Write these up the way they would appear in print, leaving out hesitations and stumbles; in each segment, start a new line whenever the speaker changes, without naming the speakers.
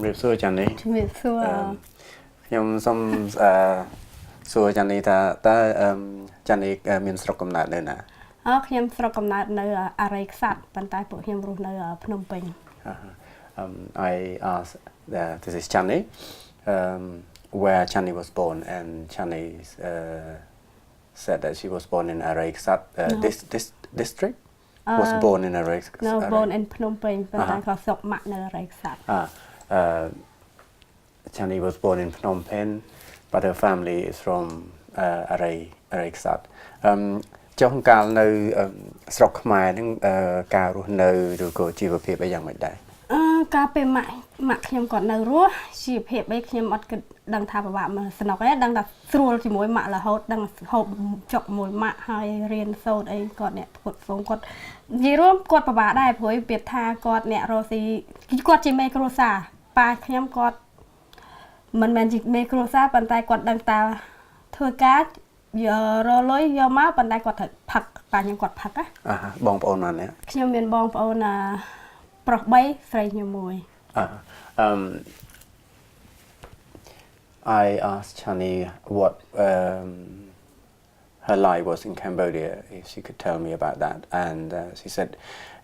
Chim xưa Channy.
Chim xưa.
Nhưng xong xưa Channy ta Channy miền sọc cầm nạt đây nè.
Chim sọc cầm nạt nơi Arai Sat, bàn tay của chim rùa nơi Phnom Penh.
I asked, this is Channy, where Channy was born, and Channy said that she was born in Arai Sat district. Was born in Arai.
No, born in Phnom Penh, bàn tay có sọc mạ nơi Arai Sat.
Channy was born in Phnom Penh, but her family is from Arai Sat. Trong cả nơi sọc Khmer những cả nơi rồi có chi vật hiệp ở dạng mấy đại.
Cả về mạ khiêm còn nơi rúa chi hiệp ấy khiêm ọt cái đằng thà bà mà sân học ấy đang đặt sưu chỉ mỗi mạ là hốt đang hộp chọc mỗi mạ hai riêng sâu đấy còn nè cột sống cột gì rúa cột bà đại phối biệt tha cột nè rồi thì cột chỉ mấy cột xả ba khiêm cột mình chỉ mấy cột xả bàn tay cột đằng ta thưa cá giờ rồi lối giờ má bàn tay cột thật phật và những cột phật á.
Bong ôn mà nè.
Khiêm miền bong ôn là Prok bay frei nhiều mùi.
I asked Channy what her life was in Cambodia, if she could tell me about that, and she said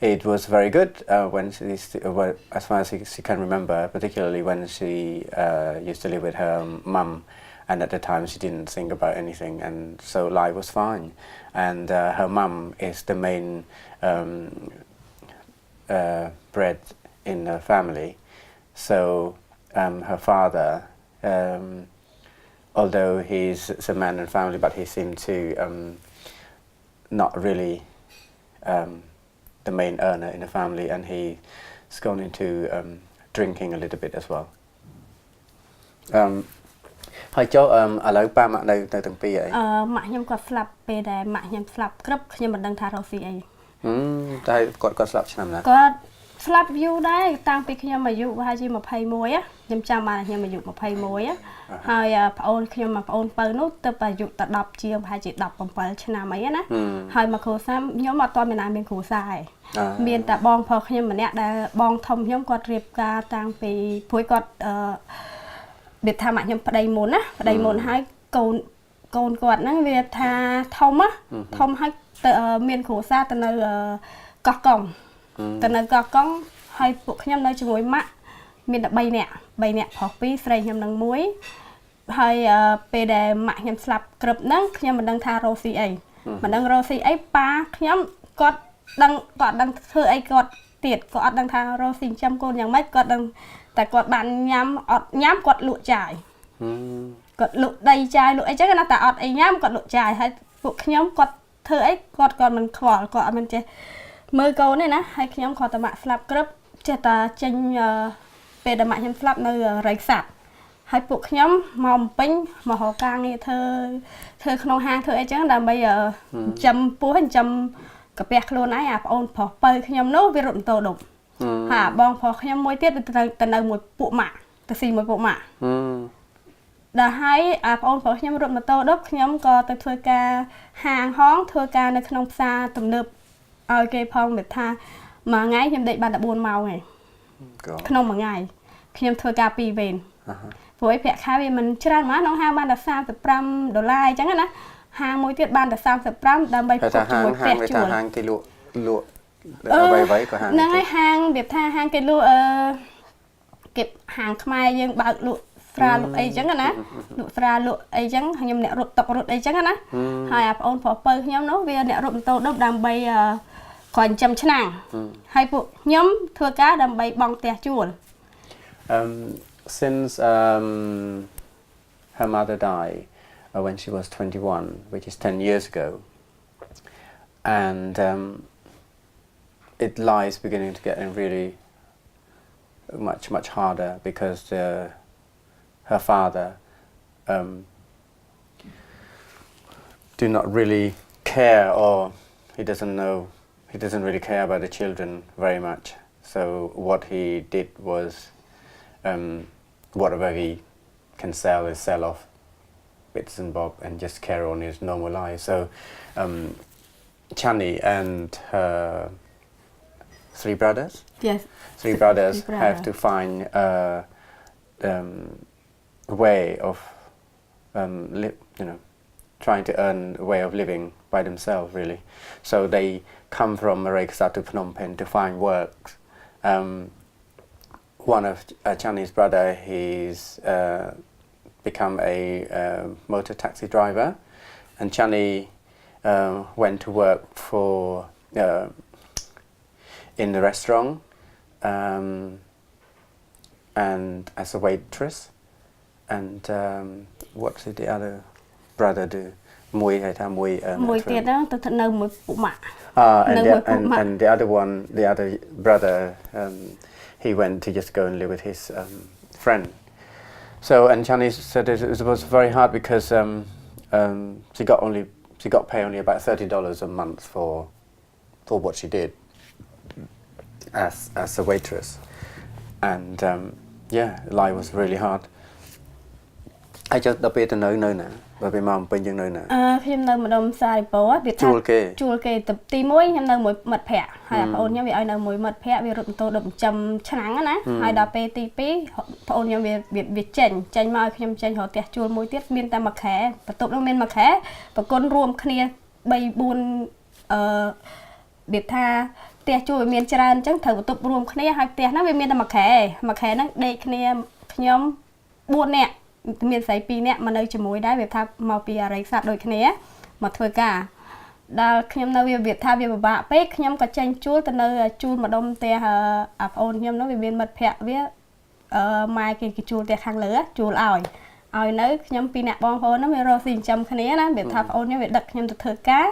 it was very good when she, as far as she can remember, particularly when she used to live with her mum, and at the time she didn't think about anything, and so life was fine. And her mum is the main bread in her family, so her father, although he's a man in family, but he seemed to not really the main earner in the family, and he's gone into drinking a little bit as well. Hỏi cho lâu ba mẹ nơi từng pi ấy.
Mẹ nhom có slap pe để mẹ nhom slap group nhom mình đang thà rồi gì ấy.
Tại có slap chăm nè.
Có slap view đấy, tăng pi nhom mà dụ hai chi mà pay mối á, nhom chăm mà nhom mà dụ mà pay mối á. Hai phone nhom mà phone pay nút tập mà dụ tập đọc chiêm hai chị đọc bằng pay chna mấy á nè. Hai mà cô sam nhom mà toàn miền Nam miền Khổ Sai. Miền ta bong phò nhom mà nè đã bong thông nhom có riệp ca tăng pi phối có biệt tha mẹ nhom đầy môn á, đầy môn hai cồn quạt năng việt tha thông á, thông hai miền Khổ Sa từ nơi cọ còng, từ nơi cọ còng hai phụ nhom nơi chùi mạ, miền đã bay nè học pi sấy nhom năng muối, hai pe để mẹ nhom slap cướp năng nhom mình đang tha rosi ấy, mình đang rosi ấy pa nhom cọt đang thưa ấy cọt tiệt cọt đang tha rosi chăm cônอย่างmấy cọt đangแต่กอดบานย้ำกอดหลุดจ่ายกอดหลุดได้จ่ายหลุดไอ้เจ้าก็น่าแต่อดไอ้ย้ำกอดหลุดจ่ายให้พวกย้ำกอดเธอไอ้กอดมันขวดกอดมันจะมือเกาเนี่ยนะให้ย้ำขอตะมะสลับกรึบเจตาเจนเป็นตะมะย้ำสลับในไรสัตว์ให้พวกย้ำมอมปิ้งมาหอกลางนี่เธอขนมหางเธอไอ้เจ้าแต่bây giờจำปูให้จำกับเปียกโลนไอ้โอนพอเปิดย้ำโน้วิรุณโตดกบองพอขยำมวยเตี้ยแต่ในมวยปุหมะแต่สีมวยปุหมะได้ให้พอขยำรถมาโตดกขยำก็แต่ทัวกาหางห้องทัวกาในขนมซาตุ่มเนืบเอาเกยพองแบบท่ามาไงยำเด็กบานตะบูนเมาไงขนมมาไงขยำทัวกาปีเวนผัวไอ้แผลค้าเวนมันชรามาน้องห้างบ้านแต่$30จังนะห้างมวยเตี้ยบ้านแต่$30ดำใบปกมวยแปะจวน
ห้างที่ลุไว้ก็ห้าง
นั่งให้ห้างแบบท่าห้างเก็บลูเก็บห่างขมายยังบางลูฟราลูไอ้จังกันนะลูฟราลูไอ้จังยำเนี่ยรถตกรถไอ้จังกันนะหายโอนพอเปิดยำเนาะเวียเนี่ยรถโตดดำใบก่อนจำชนะให้พวกยำทัวก้าดำใบบองเตะจวน
Since her mother died when she was 21, which is 10 years ago, and it lies beginning to get really much harder because her father do not really care, or he doesn't really care about the children very much. So what he did was whatever he can sell is sell off bits and bob and just carry on his normal life. So Channy and her three brothers?
Yes.
Three brothers have to find way of trying to earn a way of living by themselves, really. So they come from Maraikasa to Phnom Penh to find work. One of Channy's brother, he's become a motor taxi driver, and Channy went to work for in the restaurant and as a waitress. And what did the other brother do? And the other brother, he went to just go and live with his friend. So, and Channy said it was very hard because she got paid only about $30 a month for what she did as a waitress, and life was really hard. I just the bit no now, but my mom been no now.
ខ្ញុំនៅម្ដុំសាយពោវាថាជួលគេទី1ខ្ញុំនៅមួយមិត្តភ័ក្តិហើយបងអូនខ្ញុំវាឲ្យនៅមួយមិត្តភ័ក្តិវារត់ម៉ូតូដឹកចិញ្ចឹមឆ្នាំងណាហើយដល់ពេលទី2បងអូនខ្ញុំវាចេញមកឲ្យខ្ញុំចេញរកផ្ទះជួលមួយទៀតមានតែមួយខែបន្ទប់នោះមានមួយខែប្រគុណរួមគ្នា3 4វាថាផ្ទះជួលវាមានច្រើនអញ្ចឹងត្រូវបន្ទប់រួមគ្នាហើយផ្ទះហ្នឹងវាមានតែមួយខែហ្នឹងដេកគ្នាខ្ញុំ4នាក់មានស្រី2នាក់មកនៅជាមួយដែរវាថាមកពីអរិយស័ព្ទដូចគ្នាមកធ្វើការដល់ខ្ញុំនៅវាថាវាពិបាកពេកខ្ញុំក៏ចេញជួលទៅនៅជួលម្ដុំផ្ទះប្អូនខ្ញុំនោះវាមានមិត្តភ័ក្តិវាម៉ែគេជួលផ្ទះខាងលើជួលឲ្យនៅខ្ញុំ2នាក់បងប្អូននោះវារកស៊ីចិញ្ចឹមគ្នាណាវាថាប្អូនខ្ញុំវាដឹកខ្ញុំទៅធ្វើការ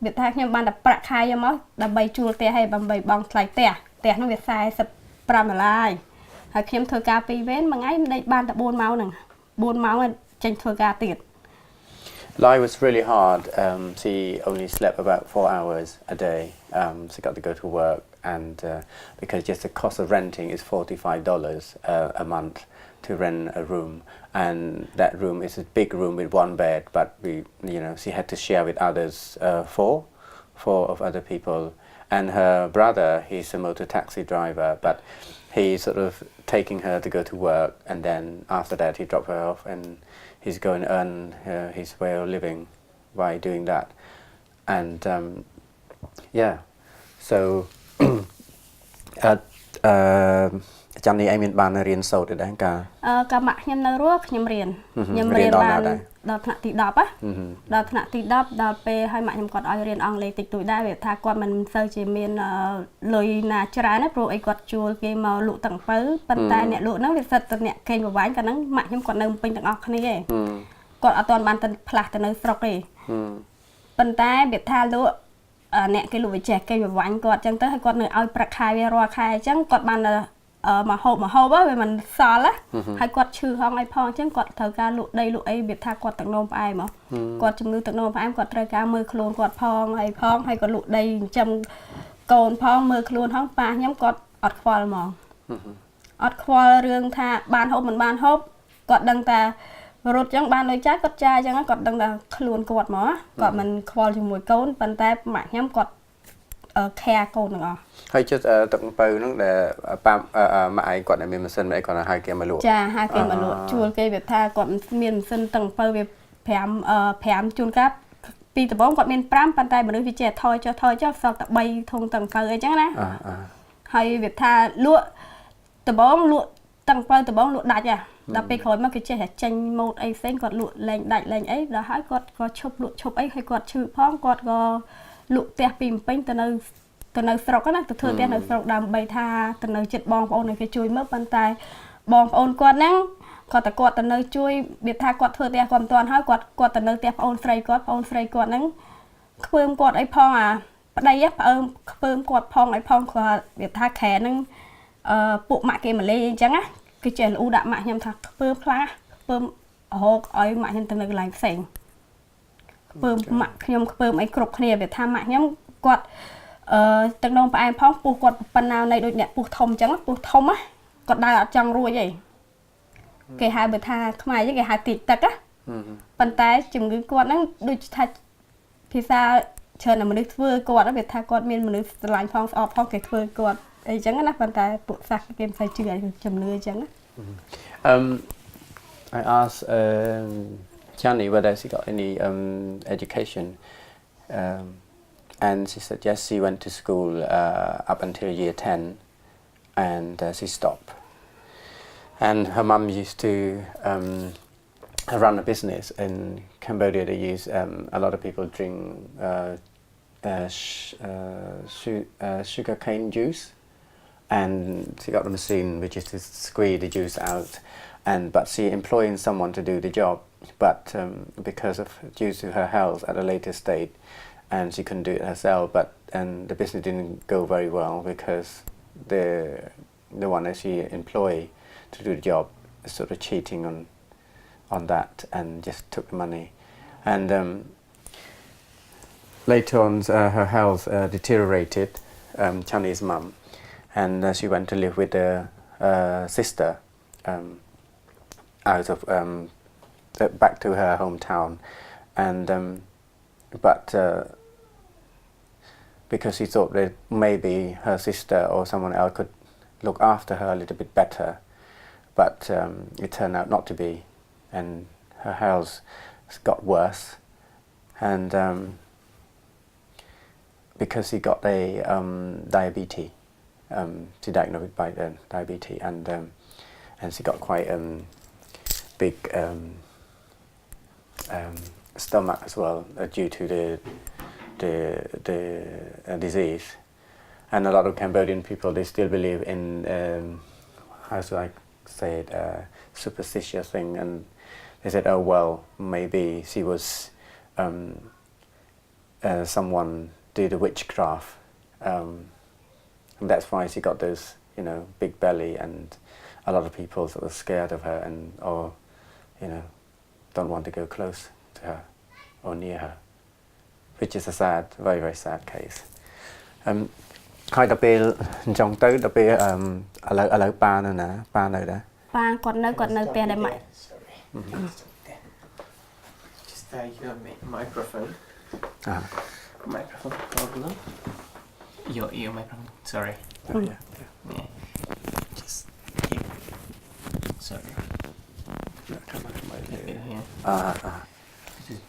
វាថាខ្ញុំបានតែប្រាក់ខែយកមកដើម្បីជួលផ្ទះហើយដើម្បីបង់ថ្លៃផ្ទះនោះវា$45ហើយខ្ញុំធ្វើការ2វេនមួយថ្ងៃមិនដេកបានតែ4ម៉ោងហ្នឹង4ម៉ោងចេញធ្វើការទៀត
Life was really hard. She only slept about 4 hours a day. She got to go to work, and because just the cost of renting is $45 a month to rent a room, and that room is a big room with one bed, but she had to share with others, four of other people, and her brother, he's a motor taxi driver, but he's sort of taking her to go to work, and then after that he dropped her off, and he's going to earn his way of living by doing that. And so Channy ឯងមានបានរៀនសូត្រដែរកាលម៉ាក់ខ្ញុំនៅរស់ខ្ញុំរៀនបានដល់ថ្នាក់ទី10ដល់ថ្នាក់ទី10ដល់ពេលឲ្យម៉ាក់ខ្ញុំគាត់ឲ្យរៀនអង់គ្លេសតិចតួចដែរវាថាគាត់មិនសូវជាមានលុយណាច្រើនទេព្រោះអីគាត់ជួលគេមកលក់ទាំងពៅប៉ុន្តែអ្នកលក់ហ្នឹងវាសិតតែអ្នកកេងប្រវ័ញ្ចកាលហ្នឹងម៉ាក់ខ្ញុំគាត់នៅពេញទាំងអស់គ្នាឯងគាត់អត់ទាន់បានទៅផ្លាស់ទៅនៅស្រុកទេប៉ុន្តែវាថាលក់អ្នកគេលក់វាចេះកេងប្រវ័ញ្ចគាត់អញ្ចឹងទៅឲ្យគាត់នៅឲ្យប្រាក់ខែវារាល់ខែអញ្ចឹងគាត់បានមកហូបវាមិនសល់ហើយគាត់ឈឺហងឲ្យផងអញ្ចឹងគាត់ត្រូវការលក់ដីលក់អីវាថាគាត់ទឹកនោមផ្អែមគាត់ជំងឺទឹកនោមផ្អែមគាត់ត្រូវការមើលខ្លួនគាត់ផងហើយគាត់លក់ដីចិញ្ចឹមកូនផងមើលខ្លួនផងប៉ាខ្ញុំគាត់អត់ខ្វល់ហ្មងអត់ខ្វល់រឿងថាបានហូបមិនបានហូបគាត់ដឹងតែរត់អញ្ចឹងបានលុយចាយគាត់ចាយអញ្ចឹងគាត់ដឹងតែខ្លួនគាត់ហ្មងគាត់មិនខ្វល់ជាមួយកូនប៉ុន្តែម៉ាក់ខ្ញុំគាត់care កូនទាំងអស់ហើយចិត្តទឹកពៅហ្នឹងដែលប៉ាម៉ាក់ឯងគាត់មានម៉ាស៊ីនម៉ាក់ឯងគាត់ហៅគេមកលក់ចាហៅគេមកលក់ជួលគេវាថាគាត់មានម៉ាស៊ីនទឹកពៅវា5ជួនកាលពីដំបូងគាត់មាន5ប៉ុន្តែមនុស្សវាចេះថយចុះសល់តែ3ធុងទឹកពៅអីចឹងណាហើយវាថាលក់ដំបូងលក់ទឹកពៅដំបូងលក់ដាច់ដល់ពេលក្រោយមកគេចេះតែចេញម៉ូតអីផ្សេងគាត់លក់លែងដាច់លែងអីដល់ហើយគាត់ក៏ឈប់លក់ឈប់អីហើយគាត់ឈឺផងគាត់ក៏លក់ផ្ទះពីពេញទៅនៅស្រុកណាទៅធ្វើផ្ទះនៅស្រុកដើម្បីថាទៅនៅចិត្តបងប្អូនឲ្យគេជួយមើលប៉ុន្តែបងប្អូនគាត់ហ្នឹងគាត់ទៅនៅជួយវាថាគាត់ធ្វើផ្ទះគាត់មិនទាន់ហើយគាត់ទៅនៅផ្ទះប្អូនស្រីគាត់ហ្នឹងខ្ពើមគាត់អីផងប្តីខ្ពើមគាត់ផងអីផងគាត់វាថាខែហ្នឹងពួកម៉ាក់គេមកលេងអញ្ចឹងណាគេចេះលូដាក់ម៉ាក់ខ្ញុំថាខ្ពើមខ្លាំងខ្ពើមរកឲ្យម៉ាក់ខ្ញុំទៅនៅកន្លែងផ្សេងខ្ពើមម៉ាក់ខ្ញុំខ្ពើមអីគ្រប់គ្នាវាថាម៉ាក់ខ្ញុំគាត់ទឹកនោមផ្អែមផងពោះគាត់ប៉ុណ្ណានៃដូចអ្នកពោះធំអញ្ចឹងពោះធំគាត់ដើរអត់ចង់រួចទេគេហៅបើថាខ្មែរអញ្ចឹងគេហៅទីទឹកប៉ុន្តែជំងឺគាត់ហ្នឹងដូចថាភាសាច្រើនតែមនុស្សធ្វើគាត់វាថាគាត់មានមនុស្សស្រឡាញ់ផងស្អប់ផងគេធ្វើគាត់អីចឹងណាប៉ុន្តែពួកសាសគេមិនសូវជឿជំនឿអញ្ចឹង I asked Channy whether she got any education, and she said yes, she went to school up until year 10, and she stopped. And her mum used to run a business in Cambodia. They use a lot of people drink sugar cane juice, and she got a machine which is to squeeze the juice out, but she employing someone to do the job, but because of due to her health at a later state, and she couldn't do it herself, and the business didn't go very well because the one that she employed to do the job is sort of cheating on that and just took the money, and later on her health deteriorated, Channy's mum, and she went to live with her sister out of back to her hometown, and but because she thought that maybe her sister or someone else could look after her a little bit better, but it turned out not to be, and her health got worse, and because she got a diabetes, she diagnosed by diabetes, and she got quite big stomach as well due to the disease, and a lot of Cambodian people, they still believe in how should I say it, superstitious thing, and they said, oh well, maybe she was someone did the witchcraft, and that's why she got those, big belly, and a lot of people sort of scared of her and don't want to go close to her or near her, which is a sad, very very sad case. ហើយដល់ពេលអញ្ចឹងទៅដល់ពេលឥឡូវប៉ានៅណាប៉ានៅដែរប៉ាគាត់នៅផ្ទះដែរម៉ាក់
Just you have microphone. Microphone problem. Your microphone. Sorry. Yeah. Just keep. Sorry.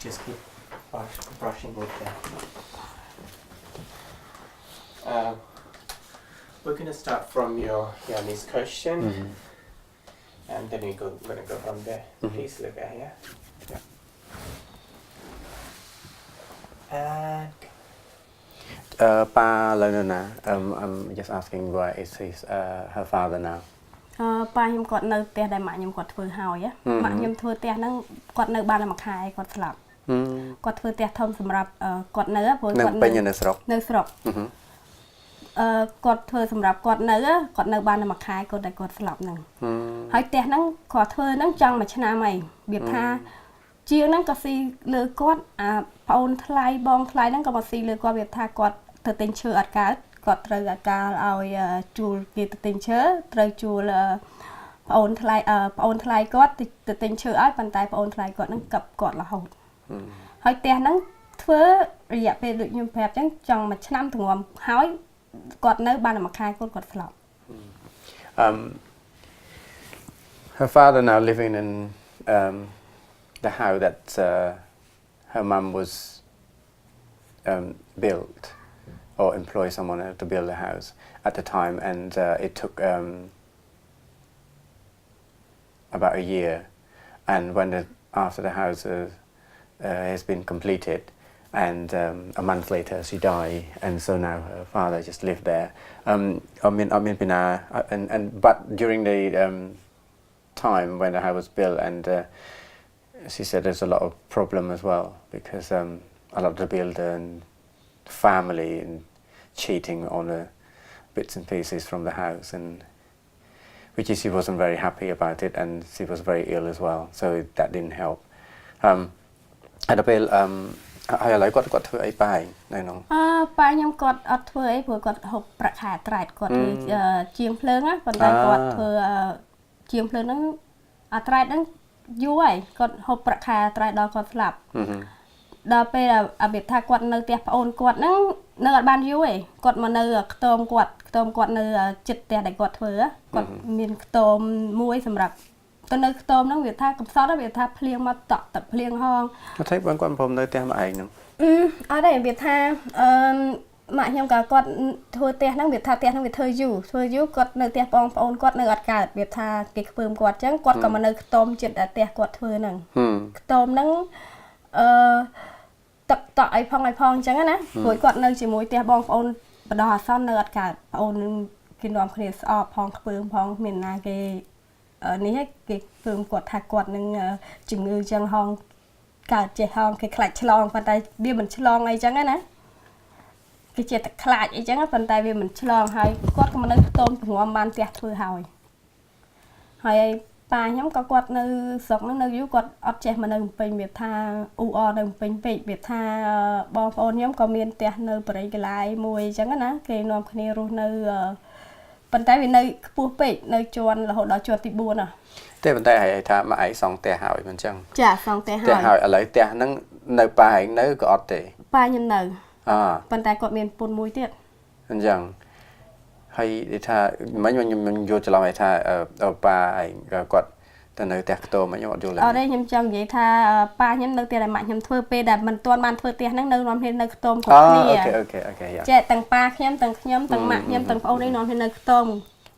Just keep brushing with that. We're gonna start from your Yanni's question, and then we're gonna go from there. Please look at here. And
Pa Lona, I'm just asking where is her father now?
ប៉ាខ្ញុំគាត់នៅផ្ទះដែលម៉ាក់ខ្ញុំគាត់ធ្វើហើយម៉ាក់ខ្ញុំធ្វើផ្ទះហ្នឹងគាត់នៅបានតែមួយខែគាត់ស្លាប់គាត់ធ្វើផ្ទះធំសម្រាប់គាត់នៅព្រោះគាត់នៅស្រុកគាត់ធ្វើសម្រាប់គាត់នៅបានតែមួយខែគាត់តែគាត់ស្លាប់ហ្នឹងហើយផ្ទះហ្នឹងគាត់ធ្វើហ្នឹងចង់មួយឆ្នាំហើយវាថាជាងហ្នឹងក៏ស៊ីលើគាត់ប្អូនថ្លៃបងថ្លៃហ្នឹងក៏មកស៊ីលើគាត់វាថាគាត់ទៅទិញឈើអត់កើតគាត់ត្រូវអាកាលឲ្យជួលគេទៅទិញឈើត្រូវជួលប្អូនថ្លៃគាត់ទៅទិញឈើឲ្យប៉ុន្តែប្អូនថ្លៃគាត់ហ្នឹងកັບគាត់រហូតហើយផ្ទះហ្នឹងធ្វើរយៈពេលដូចខ្ញុំប្រាប់អញ្ចឹងចង់មួយឆ្នាំទ្រាំហើយគាត់នៅបានតែមួយខែគាត់ស្លាប់
Her father now living in the house that her mum was built or employ someone to build a house at the time, and it took about a year, and when after the house has been completed, and a month later she died, and so now her father just lived there. But during the time when the house was built, and she said there's a lot of problem as well, because a lot of the builder and family and cheating on the bits and pieces from the house, and which she wasn't very happy about it, and she was very ill as well, so that didn't help. At the bill, ហើយឥឡូវគាត់ធ្វើអីប៉ាឯងនៅក្នុងប៉ាខ្ញុំគាត់អត់ធ្វើអីព្រោះគាត់ហូបប្រាក់ខែត្រែតគាត់ធ្វើជាងភ្លើងណាប៉ុន្តែគាត់ធ្វើជាងភ្លើងហ្នឹងអាត្រែតហ្នឹងយូរហើយគាត់ហូបប្រាក់ខែត្រែតដល់គាត់ស្លាប់
ដល់ពេលរបៀបថាគាត់នៅផ្ទះប្អូនគាត់ហ្នឹងនៅអត់បានយូរទេគាត់មកនៅខ្ទមគាត់នៅចិត្តផ្ទះដែលគាត់ធ្វើគាត់មានខ្ទមមួយសម្រាប់ទៅនៅខ្ទមហ្នឹងវាថាកំសត់វាថាភ្លៀងមកតក់ទឹកភ្លៀងហង
គាត់ថាបងគាត់ព្រមនៅផ្ទះមកឯងហ្នឹង
អត់ទេវាថាម៉ាក់ខ្ញុំក៏គាត់ធ្វើផ្ទះហ្នឹងវាថាផ្ទះហ្នឹងវាធ្វើយូរគាត់នៅផ្ទះបងប្អូនគាត់នៅអត់កើតវាថាគេខ្ពើមគាត់អញ្ចឹងគាត់ក៏មកនៅខ្ទមចិត្តផ្ទះគាត់ធ្វើហ្នឹងខ្ទមហ្នឹងទឹកតក់អីផងអញ្ចឹងណាព្រោះគាត់នៅជាមួយផ្ទះបងប្អូនបដោះអាសន្ននៅអត់កើតប្អូននឹងគេនាំគ្នាស្អប់ផងខ្ពើមផងមានណាគេនេះគេខ្ពើមគាត់ថាគាត់នឹងជំងឺអញ្ចឹងហងកើតចេះហងគេខ្លាចឆ្លងប៉ុន្តែវាមិនឆ្លងអីចឹងណាគេចេះតែខ្លាចអីចឹងប៉ុន្តែវាមិនឆ្លងហើយគាត់ក៏មកនៅខ្ទមពងំបានផ្ទះធ្វើហើយប៉ាខ្ញុំក៏គាត់នៅស្រុកហ្នឹងនៅយូរគាត់អត់ចេះមកនៅពេញវាថាអ៊ូអនៅពេញពេកវាថាបងប្អូនខ្ញុំក៏មានផ្ទះនៅបរិយាកាសមួយអញ្ចឹងណាគេនាំគ្នារស់នៅប៉ុន្តែវានៅខ្ពស់ពេកនៅជាន់រហូតដល់ជាន់ទី4ណា
តែប៉ុន្តែហើយថាមកឯងសង់ផ្ទះហើយមិនអញ្ចឹង
ចាសង់ផ្ទះហើយ
ឥឡូវផ្ទះហ្នឹងនៅប៉ាឯងនៅក៏អត់ទេ
ប៉ាខ្ញុំនៅប៉ុន្តែគាត់មានពុនមួយទៀត
អញ្ចឹងហើយថាមិញខ្ញុំយល់ច្រឡំឲ្យថាប៉ាឯងគាត់ទៅនៅផ្ទះខ្ទមខ្ញុំអត់យល់ទេ
អត់ទេខ្ញុំចង់និយាយថាប៉ាខ្ញុំនៅផ្ទះដែលម៉ាក់ខ្ញុំធ្វើពេលដែលមិនទាន់បានធ្វើផ្ទះហ្នឹងនៅនាំគ្នានៅខ្ទមគ្រប់គ្នា
អូខេ
ចេះទាំងប៉ាខ្ញុំទាំងខ្ញុំទាំងម៉ាក់ខ្ញុំទាំងប្អូននេះនាំគ្នានៅខ្ទម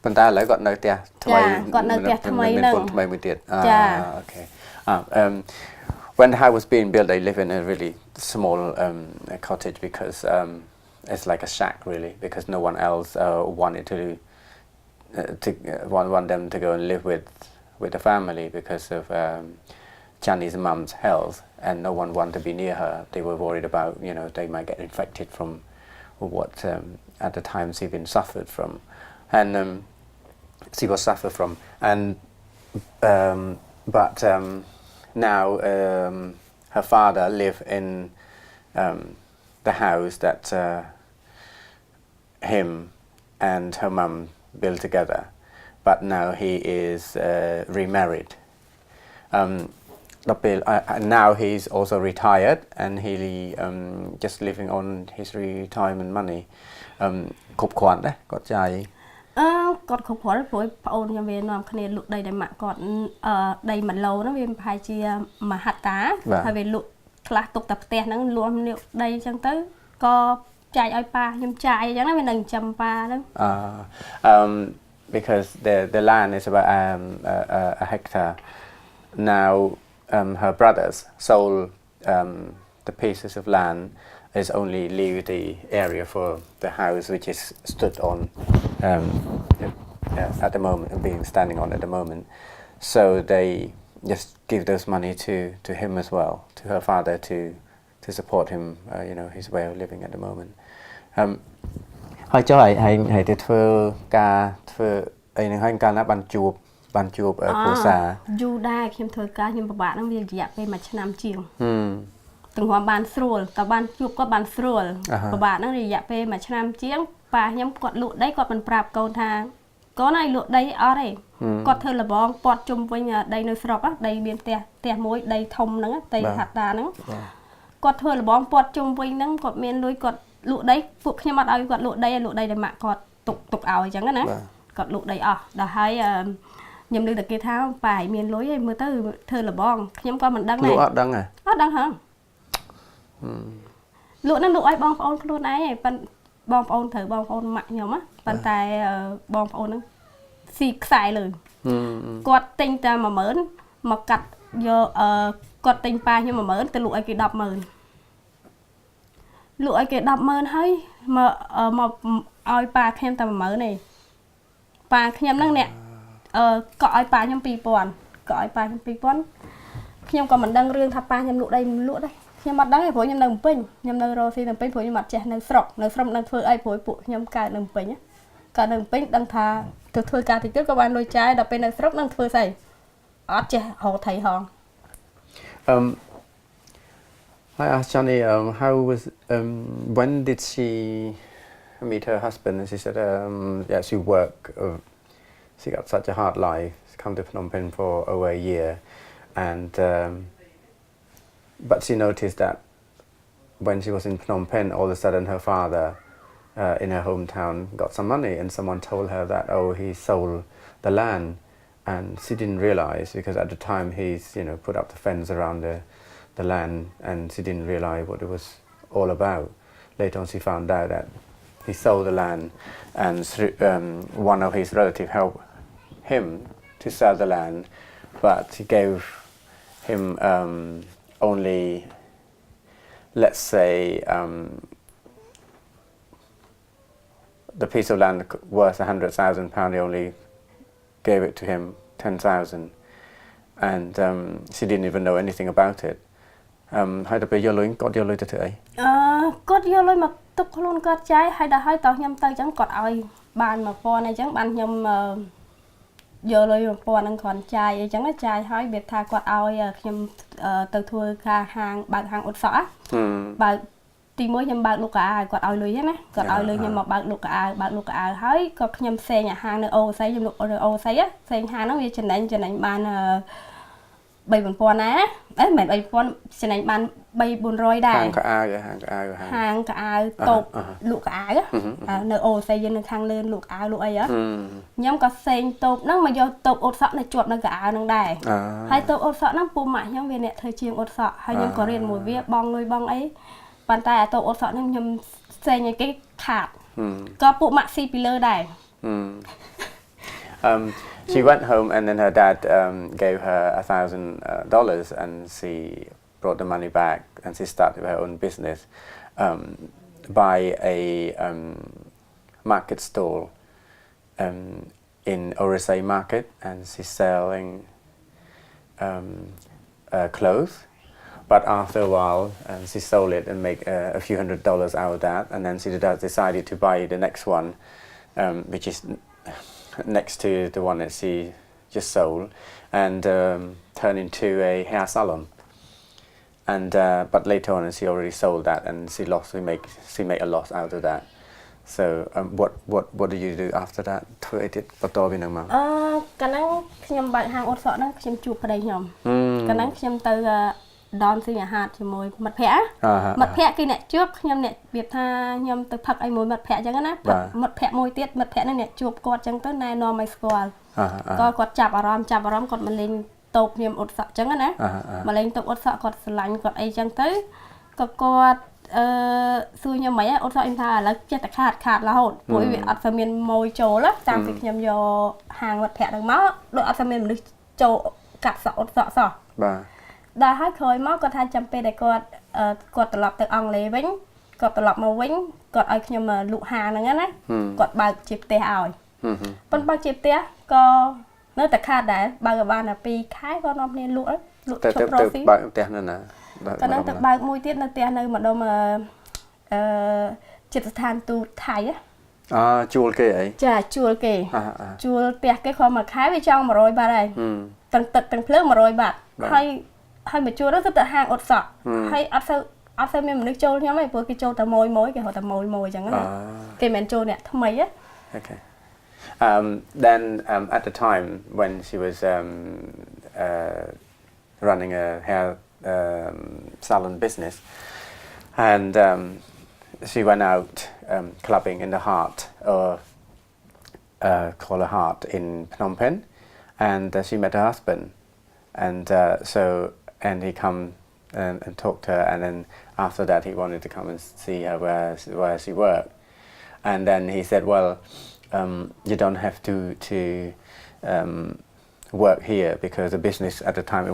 ប៉ុន្តែឥឡូវគាត់នៅផ្ទះថ្មី
គាត់នៅផ្ទះថ្មីហ្នឹង
ថ្មីមួយទៀតអូខេwhen the house was being built I live in a really small cottage because it's like a shack really because no one else wanted to want them to go and live with the family because of Channy's mum's health and no one wanted to be near her. They were worried about, they might get infected from what at the time she been suffered from. And she was suffered from. And but now her father lived in the house that him and her mum built together. But now he is remarried. Now he's also retired and he just living on his retirement money. គ្រប់គ្រាន់ដែរគាត់ចាយ
គាត់គ្រប់គ្រាន់ព្រោះប្អូនខ្ញុំវានាំគ្នាលក់ដីដែលម៉ាក់គាត់ដី1ឡូហ្នឹងវាប្រហែលជាមហត្តាហើយវាលក់ខ្លះទុកតែផ្ទះហ្នឹងលក់ដីអញ្ចឹងទៅក៏ចាយឲ្យប៉ាខ្ញុំចាយអញ្ចឹងណាវានឹងចាំប៉ាហ្នឹង
because the land is about a hectare. Now her brothers sold the pieces of land is only leave the area for the house which is stood on at the moment and being standing on at the moment. So they just give those money to him as well, to her father to support him, his way of living at the moment. ហើយចុះហើយទៅធ្វើការធ្វើអីហ្នឹងហើយកាលណាបានជួបគ្រួសារ
យូរដែរខ្ញុំធ្វើការខ្ញុំពិបាកហ្នឹងវារយៈពេល1ឆ្នាំជាងទាំងរួមបានស្រួលតើបានជួបគាត់បានស្រួលពិបាកហ្នឹងរយៈពេល1ឆ្នាំជាងប៉ាខ្ញុំគាត់លក់ដីគាត់មិនប្រាប់កូនថាកូនឲ្យលក់ដីអត់ទេគាត់ធ្វើលបងពាត់ជុំវិញដីនៅស្រុកដីមានផ្ទះមួយដីធំហ្នឹងដីហាត់តាហ្នឹងគាត់ធ្វើលបងពាត់ជុំវិញហ្នឹងគាត់មានលុយគាត់លក់ដីពួកខ្ញុំអត់ឲ្យគាត់លក់ដីដែលម៉ាក់គាត់ទុកឲ្យអញ្ចឹងណាគាត់លក់ដីអស់ដល់ហើយខ្ញុំนึกតែគេថាប៉ាឲ្យមានលុយឲ្យមើលទៅធ្វើលបងខ្ញុំក៏មិនដឹងដែរ
អត់ដឹងហ៎
អត់ដឹងហ៎លក់នឹងលក់ឲ្យបងប្អូនខ្លួនឯងប៉ុន្តែបងប្អូនត្រូវបងប្អូនម៉ាក់ខ្ញុំប៉ុន្តែបងប្អូនហ្នឹងស៊ីខ្សែលើគាត់ទិញតែ 10000 មកកាត់យកគាត់ទិញប៉ាខ្ញុំ 10000 ទៅលក់ឲ្យគេ 100,000 លក់ឲ្យគេ 100,000 ហើយមកឲ្យប៉ាខ្ញុំតែ 10000 ទេប៉ាខ្ញុំហ្នឹងអ្នកក៏ឲ្យប៉ាខ្ញុំ 2000 ក៏ឲ្យប៉ាខ្ញុំ 2000 ខ្ញុំក៏មិនដឹងរឿងថាប៉ាខ្ញុំលក់ដីមិនលក់ដែរខ្ញុំអត់ដឹងទេព្រោះខ្ញុំនៅភ្នំពេញខ្ញុំនៅរស់ស៊ីនៅភ្នំពេញព្រោះខ្ញុំអត់ចេះនៅស្រុកនឹងធ្វើអីព្រោះពួកខ្ញុំកើតនៅភ្នំពេញដឹងថាទៅធ្វើការតិចតួចក៏បានលុយចាយដល់ពេលនៅស្រុកនឹងធ្វើស្អីអត់ចេះរកថៃហង
I asked Channy how was when did she meet her husband and she said she worked she got such a hard life she come to Phnom Penh for over a year and but she noticed that when she was in Phnom Penh, all of a sudden her father in her hometown got some money, and someone told her that, oh, he sold the land, and she didn't realize, because at the time he's put up the fence around the land, and she didn't realize what it was all about. Later on she found out that he sold the land, and one of his relatives helped him to sell the land, but he gave him only, let's say, the piece of land worth £100,000, he only gave it to him 10,000, and she didn't even know anything about it. ហើយទៅពេលយកលុយគាត់យកលុយទៅធ្វើអី
គាត់យកលុយមកទុកខ្លួនគាត់ចាយហើយដល់ហើយតោះខ្ញុំទៅអញ្ចឹងគាត់ឲ្យបាន1000អញ្ចឹងបានខ្ញុំយកលុយ1000ហ្នឹងគ្រាន់ចាយអីចឹងចាយហើយវាថាគាត់ឲ្យខ្ញុំទៅធ្វើការហាងបើកហាងអ៊ុតសក់បើកទីមួយខ្ញុំបើកលូកកៅអៅគាត់ឲ្យលុយណាគាត់ឲ្យលុយខ្ញុំមកបើកលូកកៅអៅហើយក៏ខ្ញុំផ្សេងអាហាងនៅអូស័យខ្ញុំលក់អូស័យផ្សេងហាងហ្នឹងវាចំណេញបាន3-4000ណាមិនមែន3-4000ចំណេញបាន3-400ដែរហាងកៅអៅតូបលក់កៅអៅនៅអូស័យយើងនៅខាងលើលក់កៅអៅលក់អីខ្ញុំក៏ផ្សេងតូបហ្នឹងមកយកតូបអ៊ុតសក់នៅជាប់នៅកៅអៅហ្នឹងដែរហើយតូបអ៊ុតសក់ហ្នឹងពូម៉ាក់ខ្ញុំវាអ្នកធ្វើជាងអ៊ុតសក់ហើយខ្ញុំក៏រៀនមួយវាបងលុយបងអីប៉ុន្តែអាតូបអ៊ុតសក់ហ្នឹងខ្ញុំផ្សេងឲ្យគេខាតក៏ពួកម៉ាក់ស៊ីពីលើដែរ
She went home, and then her dad gave her $1,000, and she brought the money back, and she started her own business by a market stall in Orasai market, and she's selling clothes. But after a while, she sold it and make a few $100s out of that, and then she decided to buy the next one, which is next to the one that she just sold, and turn into a hair salon. And but later on, she already sold that, and she made a loss out of that. So what do you do after that? ធ្វើអីទៀតបន្តពីនឹងមក
កាលហ្នឹងខ្ញុំបើកហាងអ៊ុតសក់ហ្នឹងខ្ញុំជួបប្តីខ្ញុំកាលហ្នឹងខ្ញុំទៅដនស៊ីអាហារជាមួយមិត្តភ័ក្តិគឺអ្នកជួបខ្ញុំអ្នកវាថាខ្ញុំទៅផឹកអីមួយមិត្តភ័ក្តិអញ្ចឹងណាមិត្តភ័ក្តិមួយទៀតមិត្តភ័ក្តិហ្នឹងអ្នកជួបគាត់អញ្ចឹងទៅណែនាំឲ្យស្គាល់ក៏គាត់ចាប់អារម្មណ៍គាត់មកលេងតូបខ្ញុំអ៊ុតសក់អញ្ចឹងណាមកលេងតូបអ៊ុតសក់គាត់ស្រឡាញ់គាត់អីអញ្ចឹងទៅក៏គាត់សួរខ្ញុំមិនអ៊ុតសក់ខ្ញុំថាឥឡូវចេះតែខាតរហូតព្រោះវាអត់ស្មានម៉ួយចូលតាមពីខ្ញុំយកហាងមិត្តភ័ក្តិហ្នឹងមកដូចអត់ស្មានមនុស្សចូលកាត់សក់អ៊ុតសក់សោះបាទដល់ហើយក្រោយមកគាត់ថាចាំពេលដែលគាត់ត្រឡប់ទៅអង់គ្លេសវិញគាត់ត្រឡប់មកវិញគាត់ឲ្យខ្ញុំលក់ហាងហ្នឹងណាគាត់បើកជាផ្ទះឲ្យប៉ុន្តែបើកជាផ្ទះក៏នៅតែខាតដែរបើកបានតែ2ខែក៏នាំគ្នាលក់
ទៅបើកផ្ទះនៅណា
ក៏នឹងទៅបើកមួយទៀតនៅផ្ទះនៅម្ដុំចិត្តស្ថានទូតថៃ
ជួលគេអី
ចាជួលគេជួលផ្ទះគេគ្រាន់មួយខែវាចង់100បាតហើយទាំងទឹកទាំងភ្លើង100បាតហើយមកជួលទៅហាងអ៊ុតសក់ហើយអត់សូវមានមនុស្សចូលខ្ញុំទេព្រោះគេចូលតែមួយគេហៅតែមួយអញ្ចឹងណាគេមិនចូលអ្នកថ្មីហ៎
Okay. Then at the time when she was running a hair salon business, and she went out clubbing in the Heart, or call a Heart in Phnom Penh, and she met her husband, and and he come and talked to her, and then after that he wanted to come and see her where she worked, and then he said, well, you don't have to work here, because the business at the time it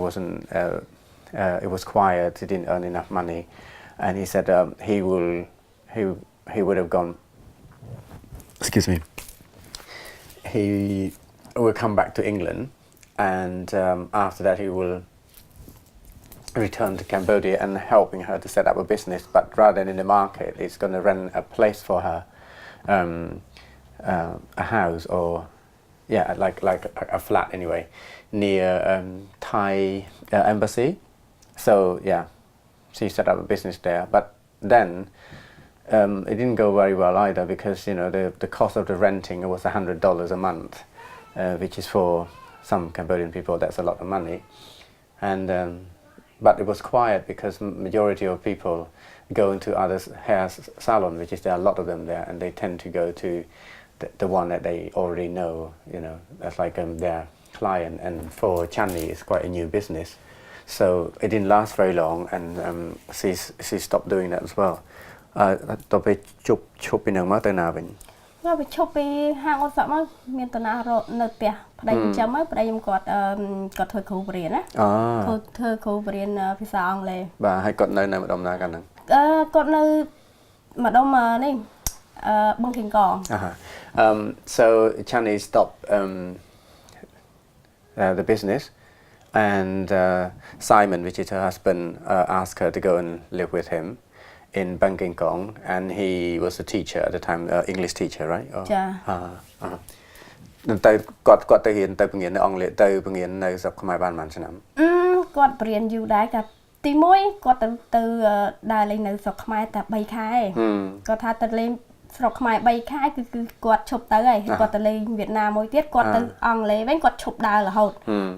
was quiet, he didn't earn enough money, and he said he would have gone, excuse me, he will come back to England, and after that he will return to Cambodia and helping her to set up a business, but rather than in the market, he's going to rent a place for her, a house, or like a flat anyway, near Thai embassy. So yeah, she set up a business there, but then it didn't go very well either, because the cost of the renting was $100 a month, which is for some Cambodian people that's a lot of money, and but it was quiet because majority of people go into other hair salon, which is there are a lot of them there, and they tend to go to the one that they already know, that's like their client. And for Channy, it's quite a new business, so it didn't last very long, and she stopped doing that as well. ទៅពេលជប់ពីនឹងមកទៅណាវិញ
Well, we chop a hang on some Mintanaro, no tea, playing jammer, but I am got her Cambodian, her Cambodian Pisang lay. But
I got no name, Madame Naganan.
Got no Madame name, Bunking Gong.
So Channy stopped the business, and Simon, which is her husband, asked her to go and live with him in Bangkok Kong, and he was a teacher at the time, English teacher, right?
Yeah.
ទៅគាត់ទៅរៀនទៅបង្រៀននៅអង់គ្លេសទៅបង្រៀននៅស្រុកខ្មែរបានប៉ុន្មានឆ្នាំ
គាត់បរៀនយូរដែរកាទី1គាត់ទៅដើរលេងនៅស្រុកខ្មែរតែ3ខែគាត់ថាទៅលេងស្រុកខ្មែរ3ខែគឺគាត់ឈប់ទៅហើយគាត់ទៅលេងវៀតណាមមួយទៀតគាត់ទៅអង់គ្លេសវិញគាត់ឈប់ដើររហូត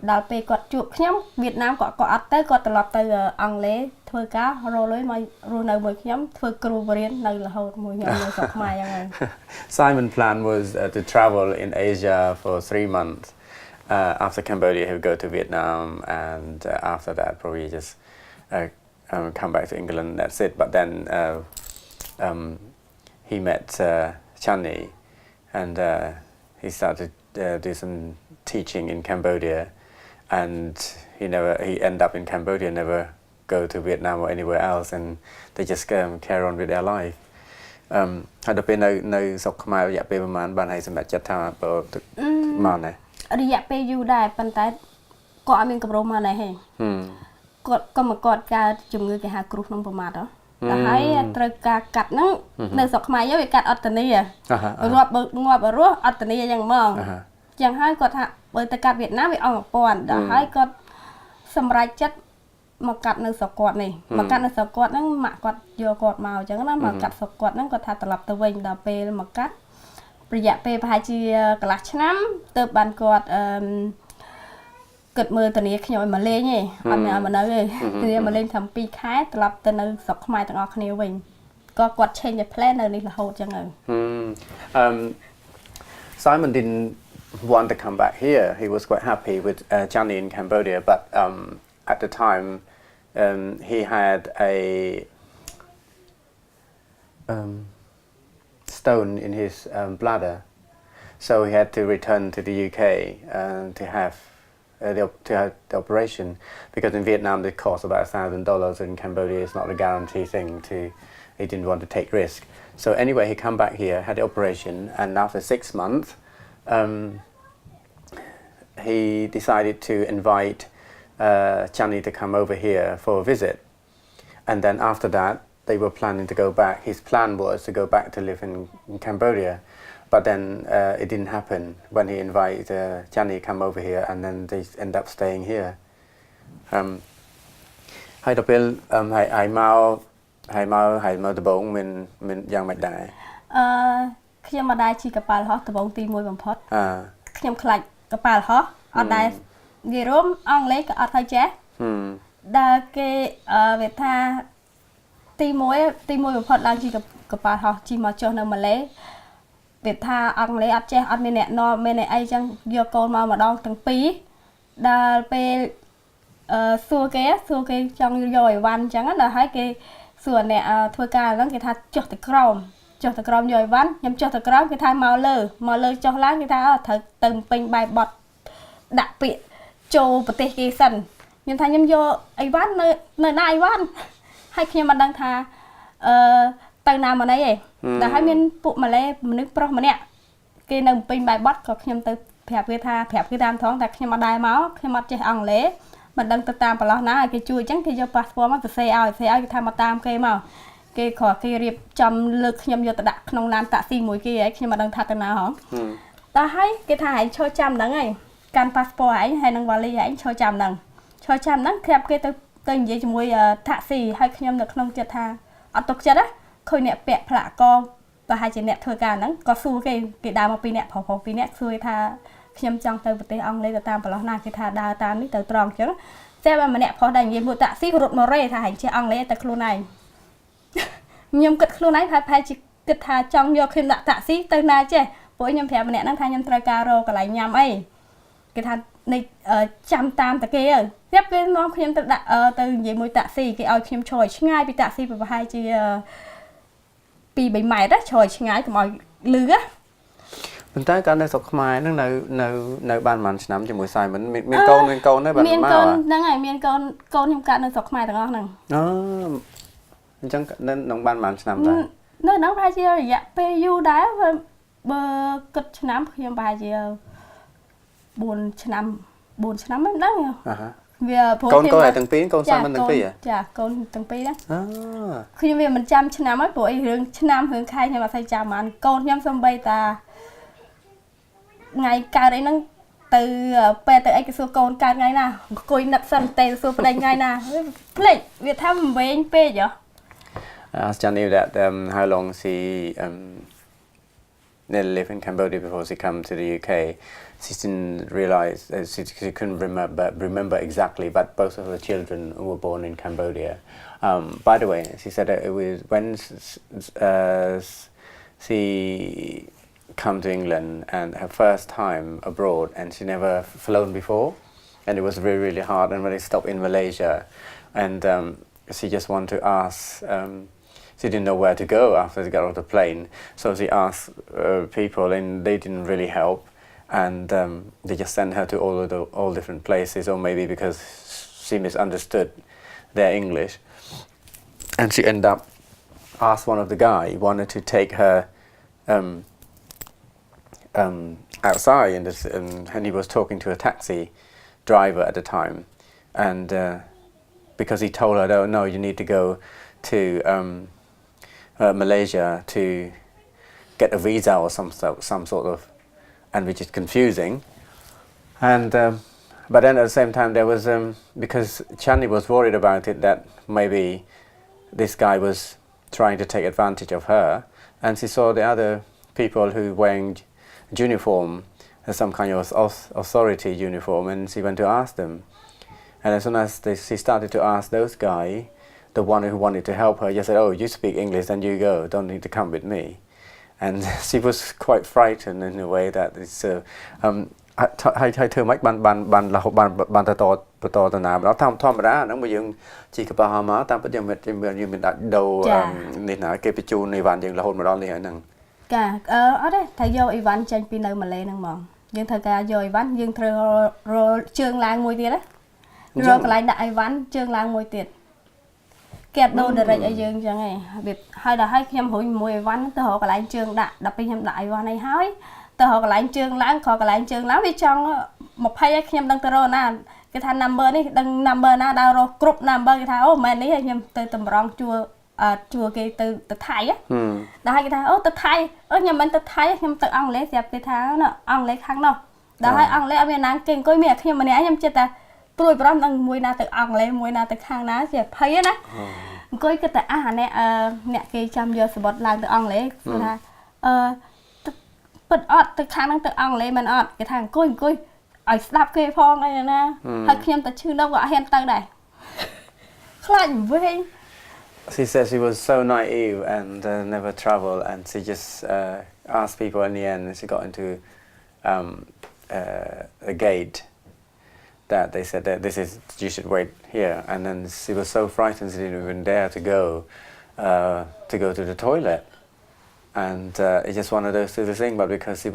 ដល់ពេលគាត់ជួបខ្ញុំវៀតណាមគាត់អត់ទៅគាត់ត្រឡប់ទៅអង់គ្លេសធ្វើការរលុយមករស់នៅមួយខ្ញុំធ្វើគ្រូបរៀននៅរហូតមួយខ្ញុំនៅស្រុកខ្មែរយ៉ាងហ្នឹង
Simon plan was to travel in Asia for 3 months after Cambodia he would go to Vietnam and after that probably just come back to England that's it but then he met Channy and he started do some teaching in Cambodia and he ended up in Cambodia never go to Vietnam or anywhere else and they just carry on with their life ហើយដល់ពេលនៅស្រុកខ្មែររយៈពេលប្រហែលបានឲ្យសម្រាប់ចាត់ថាមកណា
រយៈពេលយូរដែរប៉ុន្តែគាត់អត់មានកម្រោះមកណែហេគាត់ក៏មកគាត់កើតជំងឺគេហៅគ្រោះក្នុងប្រមាត់ដល់ហើយត្រូវការកាត់ហ្នឹងនៅស្រុកខ្មែរយើងវាកាត់អត់តនីរាប់ងាប់រស់អត់តនីយ៉ាងហ្មងចឹងហើយគាត់ថាបើទៅកាត់វៀតណាមវាអស់1000ដល់ហើយគាត់សម្រេចចិត្តមកកាត់នៅស្រុកគាត់នេះមកកាត់នៅស្រុកគាត់ហ្នឹងម៉ាក់គាត់យកគាត់មកអញ្ចឹងណាមកកាត់ស្រុកគាត់ហ្នឹងគាត់ថាត្រឡប់ទៅវិញដល់ពេលមកកាត់រយៈពេលប្រហែលជាកន្លះឆ្នាំទើបបានគាត់គិតមើលធានាខ្ញុំឲ្យមកលេងទេអត់មានឲ្យមកនៅទេធានាមកលេងថា2ខែត្រឡប់ទៅនៅស្រុកខ្មែរទាំងអស់គ្នាវិញក៏គាត់ change the plan នៅនេះរហូតចឹងហើយ
Simon didn't want to come back here he was quite happy with Channy in Cambodia but at the time he had a stone in his bladder so he had to return to the UK to have the operation because in Vietnam it cost about $1,000 in Cambodia it's not a guarantee thing he didn't want to take risk so anyway he come back here had the operation and after 6 months he decided to invite Channy to come over here for a visit and then after that they were planning to go back his plan was to go back to live in Cambodia but then it didn't happen when he invited Channy come over here and then they end up staying here ហើយដល់ពេលហើយមកដំបូងមានយ៉ាងម៉េចដែរ
ខ្ញុំមកដែរជីកប៉ាល់ហោះដំបូងទី1បំផុតខ្ញុំខ្លាចកប៉ាល់ហោះអត់ដែរនិយាយរួមអង់គ្លេសក៏អត់ហើយចេះដល់គេវាថាទី1បំផុតឡើងជីកប៉ាល់ហោះជីមកចុះនៅម៉ាឡេវាថាអង់គ្លេសអត់ចេះអត់មានអ្នកនាំមានអីចឹងយកកូនមកម្ដងទាំងពីរដល់ពេលសួរគេចង់យកអីវ៉ាន់ចឹងដល់ហើយគេសួរអ្នកធ្វើការហ្នឹងគេថាចុះទៅក្រោមយកអីវ៉ាន់ខ្ញុំចុះទៅក្រោមគេថាមកលើចុះឡើងគេថាត្រូវទៅពេញបែបបត់ដាក់ពាក្យចូលប្រទេសគេសិនខ្ញុំថាខ្ញុំយកអីវ៉ាន់នៅណាអីវ៉ាន់ហើយខ្ញុំមិនដឹងថាទៅណាមកណីទេតែហើយមានពួកម៉ាឡេមនុស្សប្រុសម្នាក់គេនៅពេញបែបបត់ក៏ខ្ញុំទៅប្រាប់គេតាមថងតែខ្ញុំអត់ដែរមកខ្ញុំអត់ចេះអង់គ្លេសមិនដឹងទៅតាមប្រឡោះណាឲ្យគេជួយអញ្ចឹងគេយកប៉ាសពតមកសរសេរឲ្យគេថាមកតាមគេមកគេគ្រាន់គេរៀបចំលើកខ្ញុំយកទៅដាក់ក្នុងឡានតាក់ស៊ីមួយគេហើយខ្ញុំមិនដឹងថាទៅណាហ៎តែហើយគេថាឯងឈរចាំហ្នឹងហើយកាន់ប៉ាសពតឯងហើយនឹងវ៉ាលីឯងឈរចាំហ្នឹងក្រាបគេទៅនិយាយជាមួយតាក់ស៊ីហើយខ្ញុំនៅក្នុងចិត្តថាអត់ទុកចិត្តណាឃើញអ្នកពាក់ផ្លាកកប្រហែលជាអ្នកធ្វើការហ្នឹងក៏សួរគេដើរមក2នាក់ប្រុស2នាក់សួរថាខ្ញុំចង់ទៅប្រទេសអង់គ្លេសទៅតាមប្រឡោះណាគេថាដើរតាមនេះទៅត្រង់អញ្ចឹង xe mà nè phó đành gì một taxi rụt màu rê thà hành chơi ăn lấy tại luôn này nhom cất luôn này phải chỉ cất thà trong vô khi đã taxi tới nay chứ với nhom phèo mà nè năng thay nhom trai caro cả lại nhom ấy cái thà này trăm tam tại kia tiếp với nó khi nhom từ gì một taxi cái ao khi nhom trồi ngay bị taxi và hai chi bị bị mày đó trồi ngay của mọi lư á
mình tới cả nơi sọc Khmer nó nơi ban màn nắm cho mùi xài mình miền câu nơi bạn
má nó ngày miền câu nhom cả nơi sọc Khmer từng ngon
nè chẳng nên nông ban màn nắm rồi
nơi nấu hai chia dạ pu đá bơ cất nắm khi nhom bài chia buồn nắm em đó vì
con có lại từng pí con sao mình từng pí à
dạ con từng pí đó khi vì mình chăm nắm ấy buổi hướng nắm hướng khai nhưng mà phải chăm ăn con nhom xong bay ta ngày cao đấy nó từ pe từ cái số con cao ngày nào coi nắp sân tê số bên ngày nào play Việt Nam về anh pe vậy
I asked Channy that how long she lived in Cambodia before she came to the UK. She didn't realize she couldn't remember exactly, but both of her children were born in Cambodia. By the way, she said that it was when she come to England and her first time abroad, and she never flown before, and it was really, really hard. And when they stopped in Malaysia, and she just wanted to ask, she didn't know where to go after she got off the plane, so she asked people, and they didn't really help, and they just sent her to all different places, or maybe because she misunderstood their English, and she ended up asked one of the guy wanted to take her outside, and he was talking to a taxi driver at the time, and because he told her, "Oh no, you need to go to Malaysia to get a visa or some sort of," and which is confusing. And but then at the same time there was because Channy was worried about it, that maybe this guy was trying to take advantage of her, and she saw the other people who wearing uniform, some kind of authority uniform, and she went to ask them. And as soon as she started to ask those guys, the one who wanted to help her just said, "Oh, you speak English, then you go, don't need to come with me." And she was quite frightened in a way that it's hay thưa mấy ban là hộp ban to nào đó thom ra nó bây giờ chỉ có bao mà ta bây giờ mình đặt đầu nên là cái pichu này van dừng là hôn mà đó liền nằng
cả ở đây thầy vô Ivan tranh pin nơi mà lên nằng mòn nhưng thầy cả vô Ivan nhưng thầy rồi trường làng mùi tiệt đấy rồi cái lại đại Ivan trường làng mùi tiệt kẹt đồ để ở dương chẳng này việc hay là hay em hỏi mùi Ivan từ họ cái lại trường đập bên em đại Ivan này hỏi từ họ cái lại trường láng họ cái lại trường láng vì trong một hay em đang từ rồi na cái thằng number này đang number na đào rồi group number cái thằng mày này em từ tầm rong chùa cái từ Thái á đó hai cái thằng từ Thái nhà mình từ Thái em từ ăn lấy dẹp cái thằng nó ăn lấy khăn đâu đó hai ăn lấy ở bên nàng kinh coi miệng nhưng mà này em chưa ta tôi bấm đang mùi na từ ăn lấy mùi na từ khăn ná dẹp thấy á coi cái tại này nè cái trăm giờ sập làm từ ăn lấy là bật ọt từ khăn đang từ ăn lấy mình ọt cái thằng coi ở đạp cây phong này nè hay khi em ta chưa đâu gọi hen tay này lạnh với
She said she was so naive and never traveled, and she just asked people in the end, and she got into a gate that they said that this is, you should wait here, and then she was so frightened she didn't even dare to go to the toilet, and it's just one of those two things. But because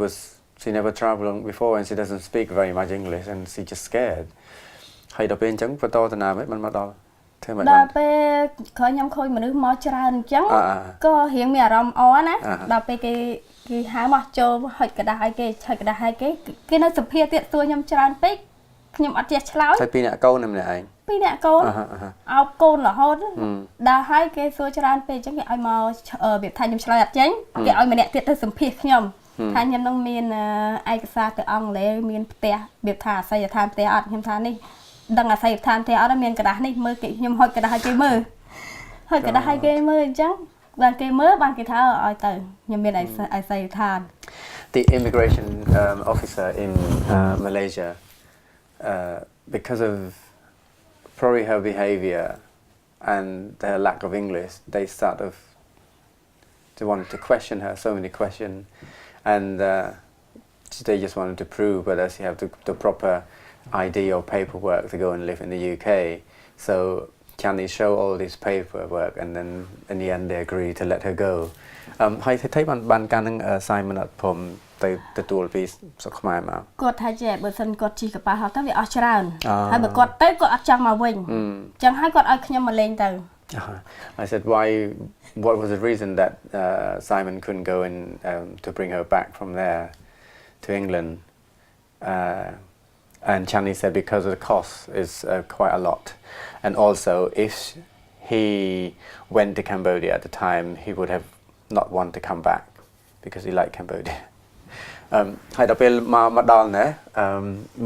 she never traveled before and she doesn't speak very much English, and she just scared. Hay đọc bên chấm phải to thế nào mấy mình bắt đầu.
Đa pe khởi nhâm khôi mà nước mò tràn trắng có hiện mẹ rồng ó ná đa pe cái hái mò cho hơi cái đa hai cái nó sụp hia tiệt tôi nhâm tràn pe nhâm ăn chè cháo
thay pi nè câu này anh
pi nè câu ao côn là hot đa hai cái xôi tràn pe chẳng cái ai mò việc thay nhâm cháo chén cái ai mà nè tiệt tôi sụp hia nhâm thay nhâm nông miền ai cái xa từ ong lấy miền tè việc thả say tham tè ăn nhâm thả đi đang là xây than thì ở đó miền cái đá này mơ kỹ nhưng hồi cái đá hai cây mơ hồi cái đá hai cây mơ chắc ban cây mơ ban cây tháo ở từ nhưng miền này xây than.
The immigration officer in Malaysia, because of probably her behavior and her lack of English, they wanted to question her, so many questions, and they just wanted to prove whether she had the proper ID or paperwork to go and live in the UK. So Channy showed all this paperwork, and then in the end they agreed to let her go. ហើយthấyបានការនឹង Simon អត់ព្រមទៅទទួលពីស្រុកខ្មែរមក
គាត់ថាចេះបើសិនគាត់ជីកប៉ាល់ហោះទៅវាអស់ច្រើនហើយបើគាត់ទៅគាត់អត់ចង់មកវិញអញ្ចឹងហើយគាត់ឲ្យខ្ញុំមកលេងទៅ
I said what was the reason that Simon couldn't go and to bring her back from there to England, and Channy said because of the cost is quite a lot, and also if he went to Cambodia at the time he would have not want to come back because he liked Cambodia. ហើយដល់ពេលមកដល់ណា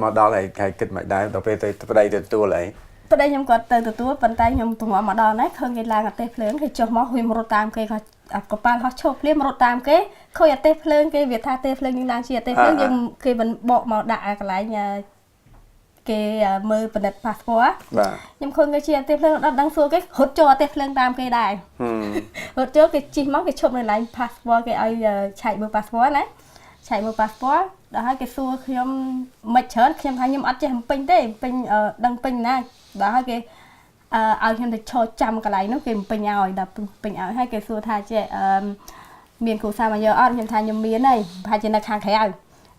មកដល់ហើយគិតមិនដែរដល់ពេលទៅប្តីទៅទទួលអី
ប្តីខ្ញុំគាត់ទៅទទួលប៉ុន្តែខ្ញុំទៅមកដល់ណាឃើញគេឡើងអទេសភ្លើងគេចុះមកវាមករត់តាមគេគាត់កប៉ាល់ហោះឈប់ភ្លាមរត់តាមគេឃើញអទេសភ្លើងគេវាថាអទេសភ្លើងយើងឡើងជាអទេសភ្លើងយើងគេមិនបកមកដាក់កន្លែងគេមើលពិនិត្យ passport
បាទ
ខ្ញុំឃើញគេជាអទេសភ្លើងអត់ដឹងសួរគេរត់ចូលអទេសភ្លើងតាមគេដែររត់ចូលគេជីកមកគេឈប់នៅកន្លែង passport គេឲ្យឆែកមើល passport ណាឆែកមើល passport ដល់ហើយគេសួរខ្ញុំមិនច្រើនខ្ញុំថាខ្ញុំអត់ចេះពេញទេពេញដឹងពេញណាដល់ហើយគេឲ្យខ្ញុំទៅឈរចាំកន្លែងនោះគេពេញឲ្យដល់ពេញឲ្យហើយគេសួរថាចេះមានគ្រូសាស្ត្រមកយកអត់ខ្ញុំថាខ្ញុំមានហើយប្រហែលជានៅខាងក្រៅ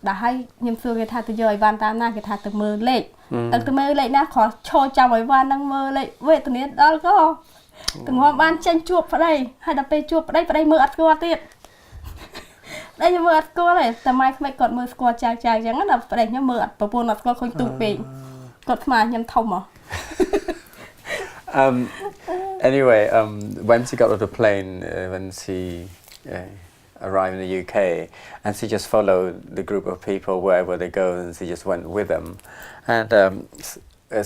ដល់ហើយខ្ញុំសួរគេថាទៅយកអីវ៉ាន់តាមណាគេថាទៅមើលលេខទៅមើលលេខណាគ្រាន់ឈរចាំអីវ៉ាន់ហ្នឹងមើលលេខវេទនាដល់ក៏ទាំងងំបានចេញជួបប្តីហើយដល់ពេលជួបប្តីមើលអត់ស្គាល់ទៀតតែខ្ញុំមើលអត់ស្គាល់ទេតែម៉ែក្មេកគាត់មើលស្គាល់ចាអញ្ចឹងដល់ប្តីខ្ញុំមើលអត់ប្រពន្ធអត់ស្គាល់ឃើញទូពេកគាត់ស្មានខ្ញុំធំហ៎
Anyway, when she got off the plane, when she arrived in the UK, and she just followed the group of people wherever they go, and she just went with them. And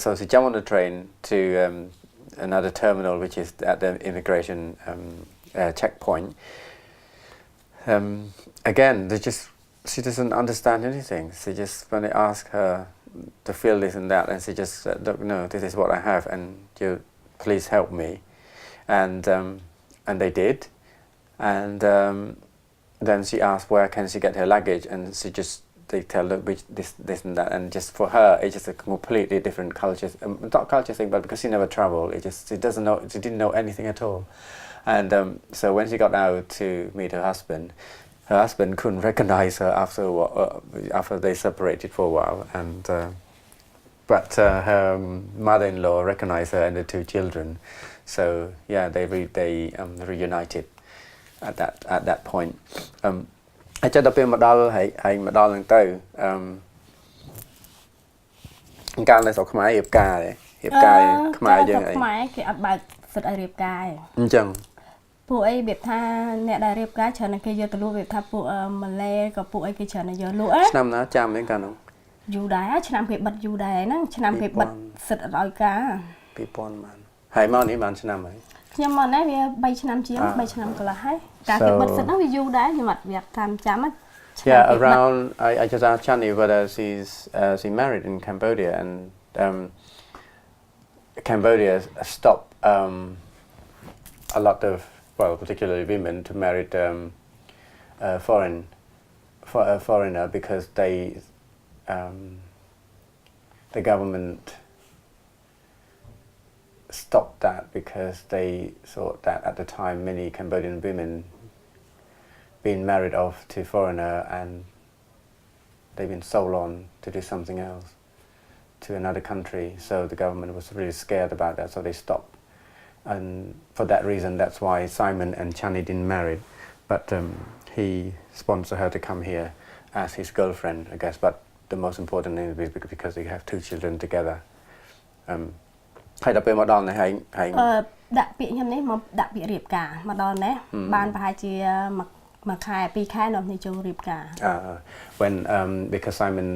so she jumped on the train to another terminal, which is at the immigration checkpoint. Again, she doesn't understand anything. She just, when they ask her to fill this and that, and she just said, look, no, this is what I have, and you please help me. And they did. And then she asked where can she get her luggage, and they tell her this and that, and just for her it's just a completely different culture, not culture thing, but because she never traveled, she didn't know anything at all. And so when she got out to meet her husband couldn't recognize her after they separated for a while, and but her mother-in-law recognized her and the two children. So yeah, they reunited at that point. ហើយចុះដល់ពេលមកដល់ហើយមកដល់ហ្នឹងទៅកាលនៅស្រុកខ្មែររៀបការខ្មែរយើងអី
ខ្មែរគេអត់បើកសិទ្ធិឲ្យរៀបការ
អញ្ចឹង
ពួកអីវាថាអ្នកដែលរៀបការច្រើនគេយកទៅលក់វាថាពួកម៉ាឡេក៏ពួកអីគេច្រើនយកលក់
ឆ្នាំណាចាំហ្នឹងកាលនោះ
យូរដែរឆ្នាំគេបិទយូរដែរហ្នឹងឆ្នាំគេបិទសិទ្ធិឲ្យការ
2000បានហើយមកនេះបានឆ្នាំហើយ
ខ្ញុំមកនេះវា3ឆ្នាំជាង3ឆ្នាំកន្លះហើយការគេបិទសិទ្ធិហ្នឹងវាយូរដែរខ្ញុំអត់វាតាមចាំហ្នឹង
Yeah, around I just asked Channy whether she married in Cambodia, and Cambodia stopped a lot of, well, particularly women to marry foreigner because the government stopped that because they thought that at the time many Cambodian women been married off to foreigner and they've been sold on to do something else to another country, so the government was really scared about that, so they stopped. And for that reason, that's why Simon and Channy didn't marry, but he sponsored her to come here as his girlfriend, I guess. But the most important thing is because they have two children together. ហើយដល់ពេលមកដល់នេះហើយ
ដាក់ពាក្យខ្ញុំនេះមកដាក់ពាក្យរៀបការមកដល់នេះបានប្រហែលជាមួយខែ2ខែនោះនេះចូលរៀបការ
when because Simon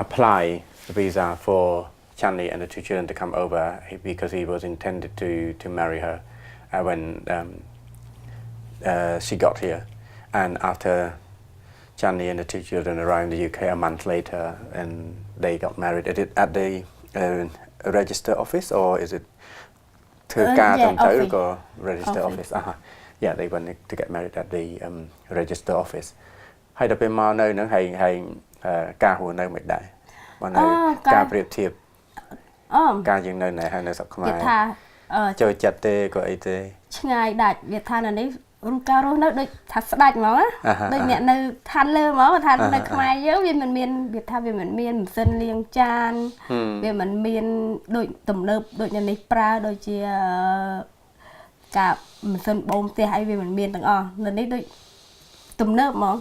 apply the visa for Channy and the two children to come over because he was intended to marry her when she got here, and after Channy and the 2 children arrived in the UK a month later, and they got married. At the register office, or is it register office? Yeah, they went to get married at the register office. Hay đập bên mau nơi nữa hay ca hồ nơi mình đại, mà nơi ca biểu thiệp, ca những nơi này hay nơi sọc Khmer. Chơi chặt tê của ấy tê.
Ngày đại Việt Tha là đấy ca rô nó đôi thật sạch nó á, đôi nhẹ nơi than lơ máu than nơi Khmer nhớ vì mình miền Việt Tha vì mình miền dân liêng chan, vì mình miền đôi tầm nợp đôi nhà này pra đôi chia cả mình dân bông tê hay vì mình miền tầng nên đấy đôi tầm nợp mà.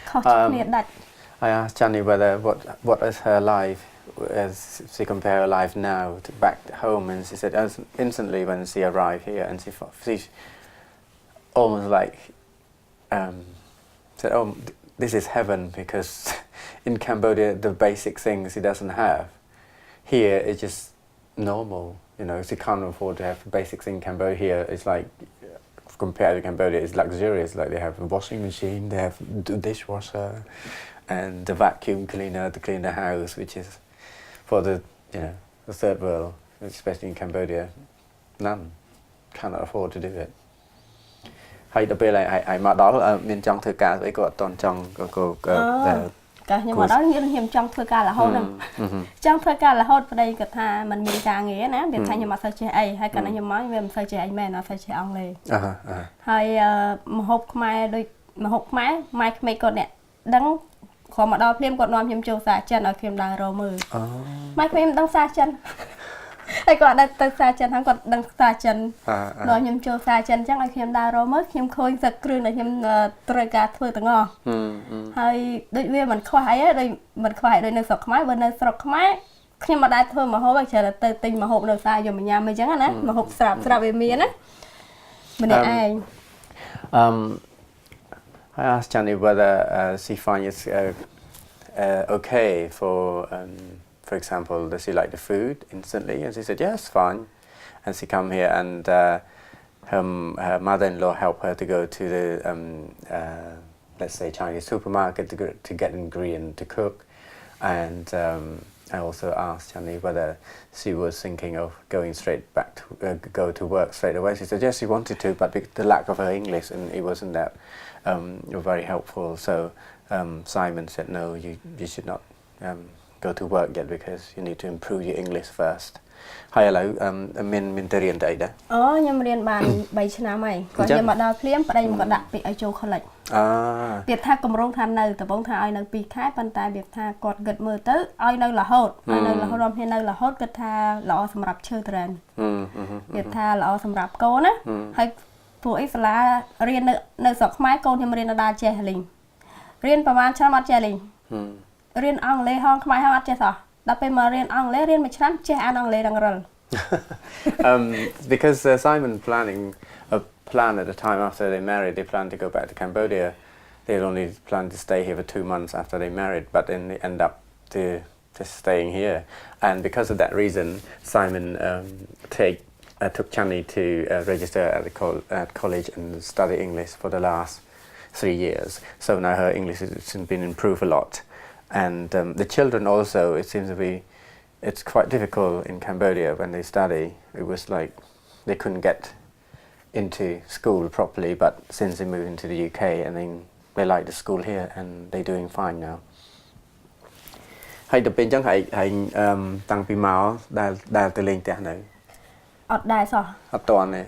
Khó chấp miền đại.
I asked Channy what is her life as she compare her life now to back home, and she said instantly when she arrived here, and she almost like said, "Oh, this is heaven," because in Cambodia the basic things she doesn't have. Here it's just normal, you know. She can't afford to have basic thing in Cambodia. Here it's like compared to Cambodia, it's luxurious. Like they have a washing machine, they have a dishwasher, and the vacuum cleaner to clean the house, which is for the third world, especially in Cambodia, none cannot afford to do it. Hay đặc biệt là hay mà đó miền trong thơ ca với cô toàn trong cô
cả nhưng mà đó nghĩa là hiểm trong thơ ca là hôn nè, trong thơ ca là hôn ở đây cái thà mình miền ca nghĩa nè, miền Thái nhưng mà sao chơi ai hay cái này nhưng mà mình sao chơi ai mẹ nó sao chơi ông này, hay mà hộp mai đôi mà hộp mai mấy con nè đắng khó mà đo phim còn nom hiểm châu xa chân ở phim đài rô mừ, mai phim đắng xa chân. Hay còn đang xa chân hắn còn đang xa chân nói nhầm châu xa chân chắc là khi em đào rô mất nhầm khôi giật krương là nhầm trời gà thưa tầng ngò hay đôi vì mình khoái á đôi nơi sọc máy bên nơi sọc máy khi mà đai thưa mà hô bây giờ là tê tinh mà hộp nơi xa giờ mình nhà mình chẳng á mà hộp sạp về miền á mình để ai
I asked Channy whether she finds it okay for example, does she like the food instantly? And she said, yes, fine. And she come here, and her mother-in-law helped her to go to the, let's say, Chinese supermarket to get ingredients to cook. And I also asked Channy whether she was thinking of going straight back to go to work straight away. She said, yes, she wanted to, but the lack of her English, and it wasn't that very helpful. So Simon said, no, you should not go to work yet because you need to improve your English first. Hay là mình tự riêng đấy đó.
Nhưng mà riêng bàn 7 năm mày. Còn nhưng mà đào phím ở đây mình có đặt bị ở châu college. Việt Tha cầm rong than nơi, tập bóng tha ai nơi pi khai bàn tay Việt Tha cọt gật mưa tới, ai nơi là hốt, ai nơi là hốt rom hay nơi là hốt gật tha lọ sầm rập chơi trend. Việt Tha lọ sầm rập cô á, hay phụ ấy là riêng nơi sọc máy cô thì mà riêng là đa che linh. Riêngประมาณ trăm che linh. Riêng Anh lê hong Khmer hong che sao? Đáp bên mà riêng Anh lê riêng mấy trăm che Anh lê đang rần.
Because Simon plan at the time after they married, they planned to go back to Cambodia. They only planned to stay here for 2 months after they married, but then they end up to staying here. And because of that reason, Simon took Channy to register at college and study English for the last 3 years. So now her English has been improved a lot. And the children also, it seems to be, it's quite difficult in Cambodia when they study. It was like they couldn't get into school properly, but since they moved into the UK, and then they like the school here, and they're doing fine now. Hay được bên chẳng hay tăng pi máu đào từ lên thế này.
Ọt đài sao?
Ọt toàn này.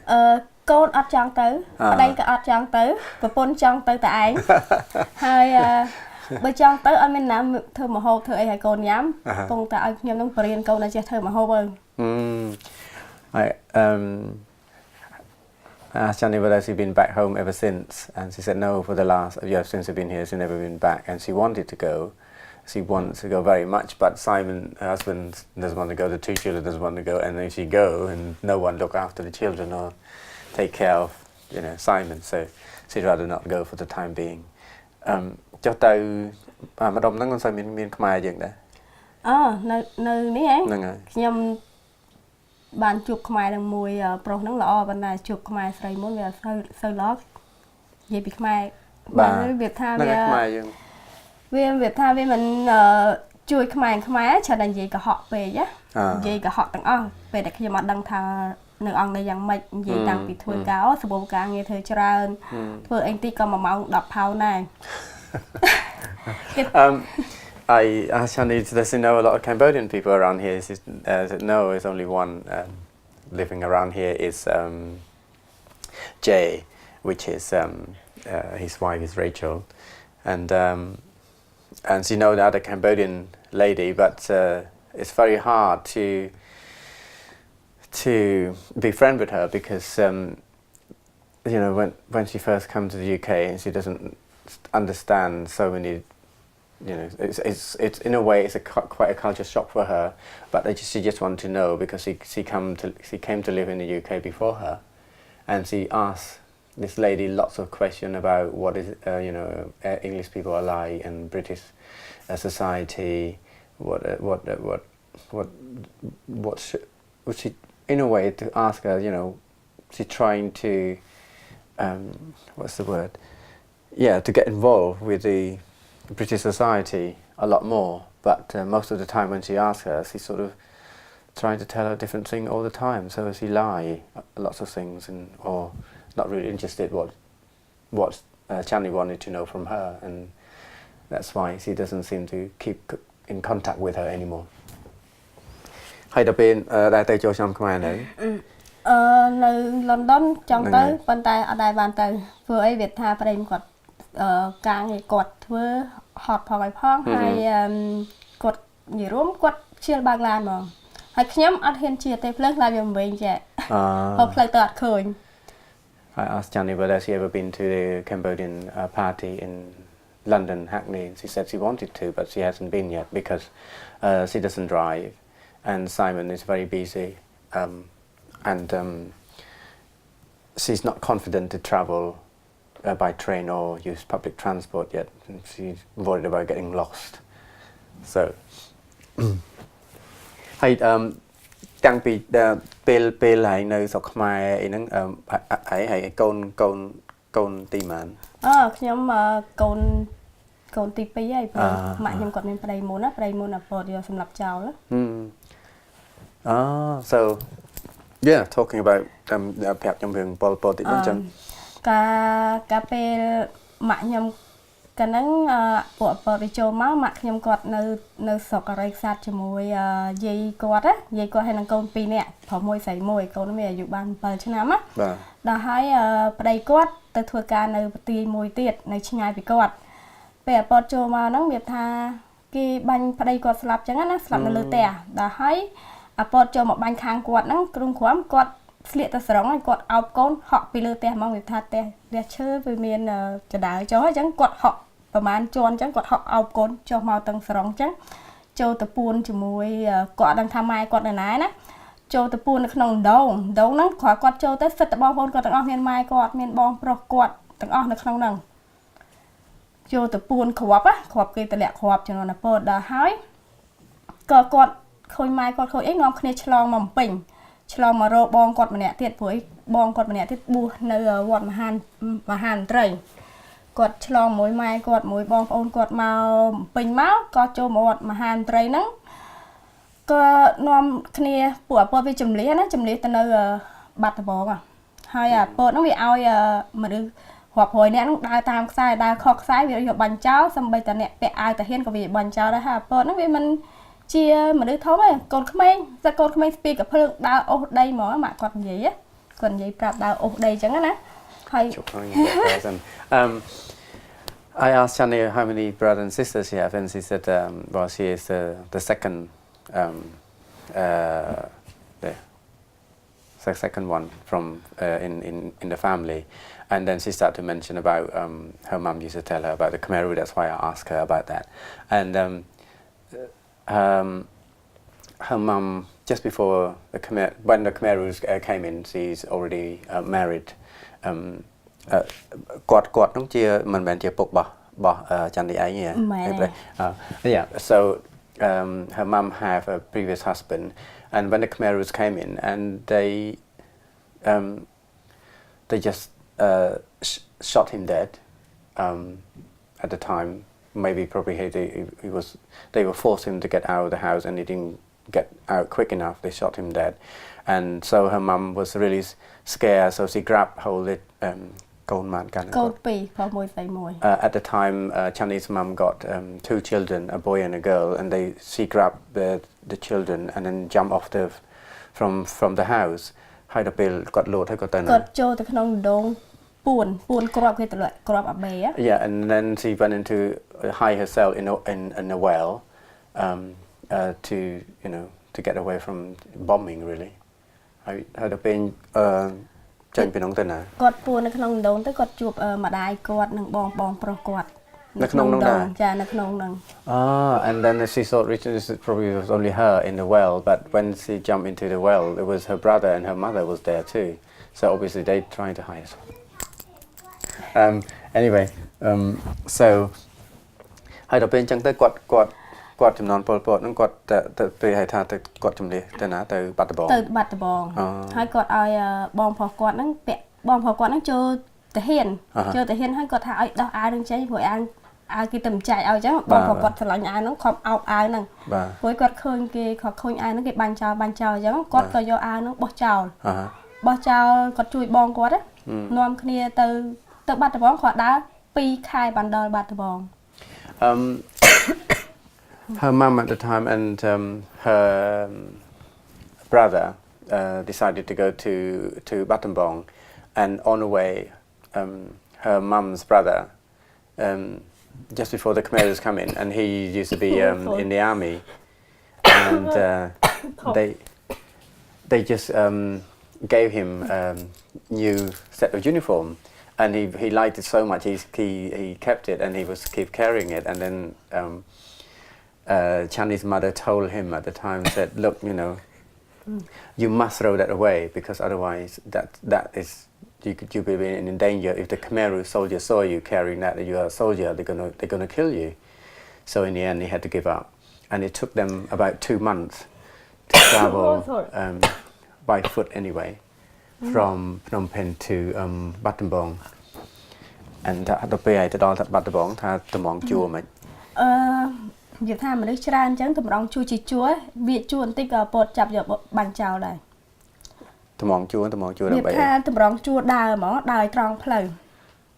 Con ọt chăng tới, ở đây cái ọt chăng tới, và pôn chăng tới tại anh. Hay bây chăng tới anh mình làm thơ mà hô thơ ấy hay con nhám, con ta anh nhắm nông bền câu này chỉ thơ mà hô ơn.
I asked Channy whether she'd been back home ever since, and she said no. For the last year since she'd been here, she'd never been back, and she wanted to go. She wants to go very much, but Simon, her husband, doesn't want to go. The 2 children doesn't want to go, and if she go, and no one look after the children or take care of, Simon. So she'd rather not go for the time being. Cho tới mà đông nó con sao miền Khmer vậy đó.
Nơi ní ấy. Nhâm bàn chụp Khmer đang mùi pro nắng lọ bên này chụp Khmer sấy muốn về sơi lót. Vậy bị Khmer việc tha
ហ្នឹងហើយខ្មែរយើង
việc tha vì mình chui Khmer cho nên gì cả họ về nhá gì cả họទាំងអស់ ពេលដែលខ្ញុំអត់ដឹងថានៅអង្គនេះយ៉ាងម៉េចនិយាយតាំងពីធ្វើការសម្បូរការងារធ្វើច្រើនធ្វើអីទីក៏1ម៉ោង10ផោនដែរ
I asked Channy, does he know a lot of Cambodian people around here? No, there's only one living around here is Jay, which is his wife is Rachel, and she knows the other Cambodian lady, but it's very hard to be friend with her because you know when she first comes to the UK and she doesn't understand so many. You know, it's in a way it's quite a culture shock for her, but she just wanted to know because she came to live in the UK before her, and she asked this lady lots of questions about what is you know English people are like and British society, what she in a way to ask her, you know, she's trying to what's the word? Yeah, to get involved with the British society a lot more, but most of the time when she asks her, she's sort of trying to tell her different thing all the time. So she lie lots of things, or not really interested what Channy wanted to know from her, and that's why she doesn't seem to keep in contact with her anymore. ហើយដល់ពេលដែលទៅចូលឆ្នាំខ្មែរនៅ
នៅ London ចង់ទៅប៉ុន្តែអត់ដែរបានទៅព្រោះអីវាថាប្តីគាត់ការងារគាត់ធ្វើហត់ផងឲ្យផងហើយគាត់និយាយរួមគាត់ជិលបើកឡានហ្មងហើយខ្ញុំអត់ហ៊ានជិះទេភ្លើងឡានវាមិនវិញចេះហូបផ្លូវទៅអត់ឃើញ
I asked Channy whether she ever been to the Cambodian party in London, Hackney. She said she wanted to, but she hasn't been yet because she doesn't drive, and Simon is very busy, and she's not confident to travel by train or use public transport yet. She's worried about getting lost. So, ហើយតាំងពីពេលហើយនៅស្រុកខ្មែរអីហ្នឹងហើយកូនទីម៉ាន
ខ្ញុំកូនទី2ហើយព្រោះម៉ាក់ខ្ញុំគាត់មានប្តីមុនណាប្តីមុនអាពតយកសម្រាប់ចោល
so yeah, talking about ប្រាប់ខ្ញុំរឿងប៉ុលតិចហ្នឹងចឹង
កាពេលម៉ាក់ខ្ញុំកាលហ្នឹងពួកអពតវាចូលមកម៉ាក់ខ្ញុំគាត់នៅស្រុកអរិយខ្សាត់ជាមួយយាយគាត់ហើយនឹងកូន2នាក់ប្រុសមួយស្រីមួយកូនមានអាយុបាន7ឆ្នាំណាបាទដល់ហើយប្តីគាត់ទៅធ្វើការនៅប្រទេសមួយទៀតនៅឆ្ងាយពីគាត់ពេលអពតចូលមកហ្នឹងវាថាគេបាញ់ប្តីគាត់ស្លាប់ចឹងណាស្លាប់នៅលើផ្ទះដល់ហើយអពតចូលមកបាញ់ខាងគាត់ហ្នឹងគ្រុំគ្រាំគាត់ស្លៀកទៅស្រងហើយគាត់អោបកូនហក់ពីលើផ្ទះហ្មងវាថាផ្ទះឈើវាមានចដៅចុះអញ្ចឹងគាត់ហក់ប្រហែលជាន់អញ្ចឹងគាត់ហក់អោបកូនចុះមកទាំងស្រងអញ្ចឹងចូលទៅពួនជាមួយគាត់ដឹងថាម៉ែគាត់នៅណាណាចូលទៅពួននៅក្នុងដងហ្នឹងគាត់ចូលទៅសិតតែបងប្អូនគាត់ទាំងអស់មានម៉ែគាត់មានបងប្រុសគាត់ទាំងអស់នៅក្នុងហ្នឹងចូលទៅពួនគ្រាប់គេតម្លាក់គ្រាប់ចំនួនណាពតដល់ហើយក៏គាត់ឃើញម៉ែគាត់ឃើញអីនាំគ្នាឆ្លងមកបំពេញឆ្លងមករកបងគាត់ម្នាក់ទៀតព្រោះបងគាត់ម្នាក់ទៀតបួសនៅវត្តមហានត្រីគាត់ឆ្លងមួយម៉ែគាត់មួយបងប្អូនគាត់មកពេញមកក៏ចូលមកវត្តមហានត្រីហ្នឹងក៏នាំគ្នាពួកអពតវាចម្លៀសណាចម្លៀសទៅនៅបាត់ដំបងហើយអាពតហ្នឹងវាឲ្យមនុស្សរាប់រយនាក់ហ្នឹងដើរតាមខ្សែដើរខុសខ្សែវាយកបាញ់ចោលសម្បីតែអ្នកពាក់អាវតាហ៊ានក៏វាបាញ់ចោលដែរហើយអាពតហ្នឹងវាមិនជាមនុស្សធំទេកូនក្មេងស្ពីកភ្លើងដើរអូសដីហ្មងម៉ាក់គាត់និយាយប្រាប់ដើរអូសដីអញ្ចឹងណាហើយ
I asked Channy how many brothers and sisters she has, and she said, well, she is the second one from in the family, and then she started to mention about her mum used to tell her about the Khmer. That's why I asked her about that, and her mum just before when the Khmer came in, she's already married. គាត់នោះជាមិនមែនជាពុករបស់ចន្ទទីឯងទេ Yeah, so her mum have a previous husband, and when the Khmerus came in and they just shot him dead at the time. Maybe probably they were forcing him to get out of the house, and he didn't get out quick enough. They shot him dead, and so her mum was really scared. So she grabbed hold of at the time, Channy's mum got 2 children, a boy and a girl, and she grabbed the children and then jumped off from the house. ហើយដល់ពេលគាត់លោតហើយគាត់ទៅគាត់ចូលទៅក្នុងដងពួនគ្រាប់គេទៅគ្រាប់អាបេ Yeah, and then she went into hide herself in a well to to get away from bombing really. ហើយដល់ពេលចេញពីក្នុងទៅណាគាត់ពួននៅក្នុងដងទៅគាត់ជួបម្ដាយគាត់និងបងប្រុសគាត់នៅក្នុងនោះដែរចានៅក្នុងហ្នឹង and then she thought this probably was only her in the well, but when she jumped into the well, it was her brother and her mother was there too, so obviously they trying to hide. Anyway, so ហើយដល់ពេលអញ្ចឹងទៅគាត់ចំនួនពលពតហ្នឹងគាត់ទៅពេលឲ្យថាទៅគាត់ជំនះទៅណាទៅបាត់ដំបងហើយគាត់ឲ្យបងប្រុសគាត់ហ្នឹងបងប្រុសគាត់ហ្នឹងចូលតាហ៊ានហើយគាត់ថាឲ្យដោះអាវនឹងចេញព្រោះអាវគេទៅចែកឲ្យអញ្ចឹងបងប្រុសគាត់ឆ្លាញ់អាវហ្នឹងខំអោបអាវហ្នឹងព្រោះគាត់ឃើញអាវហ្នឹងគេបាញ់ចោលអញ្ចឹងគាត់ក៏យកអាវហ្នឹងបោះចោលគាត់ជួយបងគាត់នាំគ្នាទៅបាត់ដំបងគាត់ដើរ2ខែបានដល់បាត់ដំបង Her mum at the time and her brother decided to go to Battambang, and on the way her mum's brother just before the Khmer's come in, and he used to be in the army, and they just gave him new set of uniform, and he liked it so much he kept it, and he was keep carrying it, and then Channy's mother told him at the time, said, look, you must throw that away, because otherwise that is you'll be in danger. If the Khmer soldier saw you carrying that, you are a soldier, they're gonna kill you. So in the end, he had to give up, and it took them about 2 months to travel by foot anyway from Phnom Penh to Battambang. And ដល់ពេលឲ្យទៅដល់បាត់ដំបងថាតម្រង់ជួរមិននិយាយថាមនុស្សច្រើនអញ្ចឹងតម្រង់ជួរជាជួរវាជួរបន្តិចក៏ពតចាប់យកបាញ់ចោលដែរតម្រង់ជួរដើម្បីនិយាយថាតម្រង់ជួរដើរហ្មងដើរត្រង់ផ្លូវ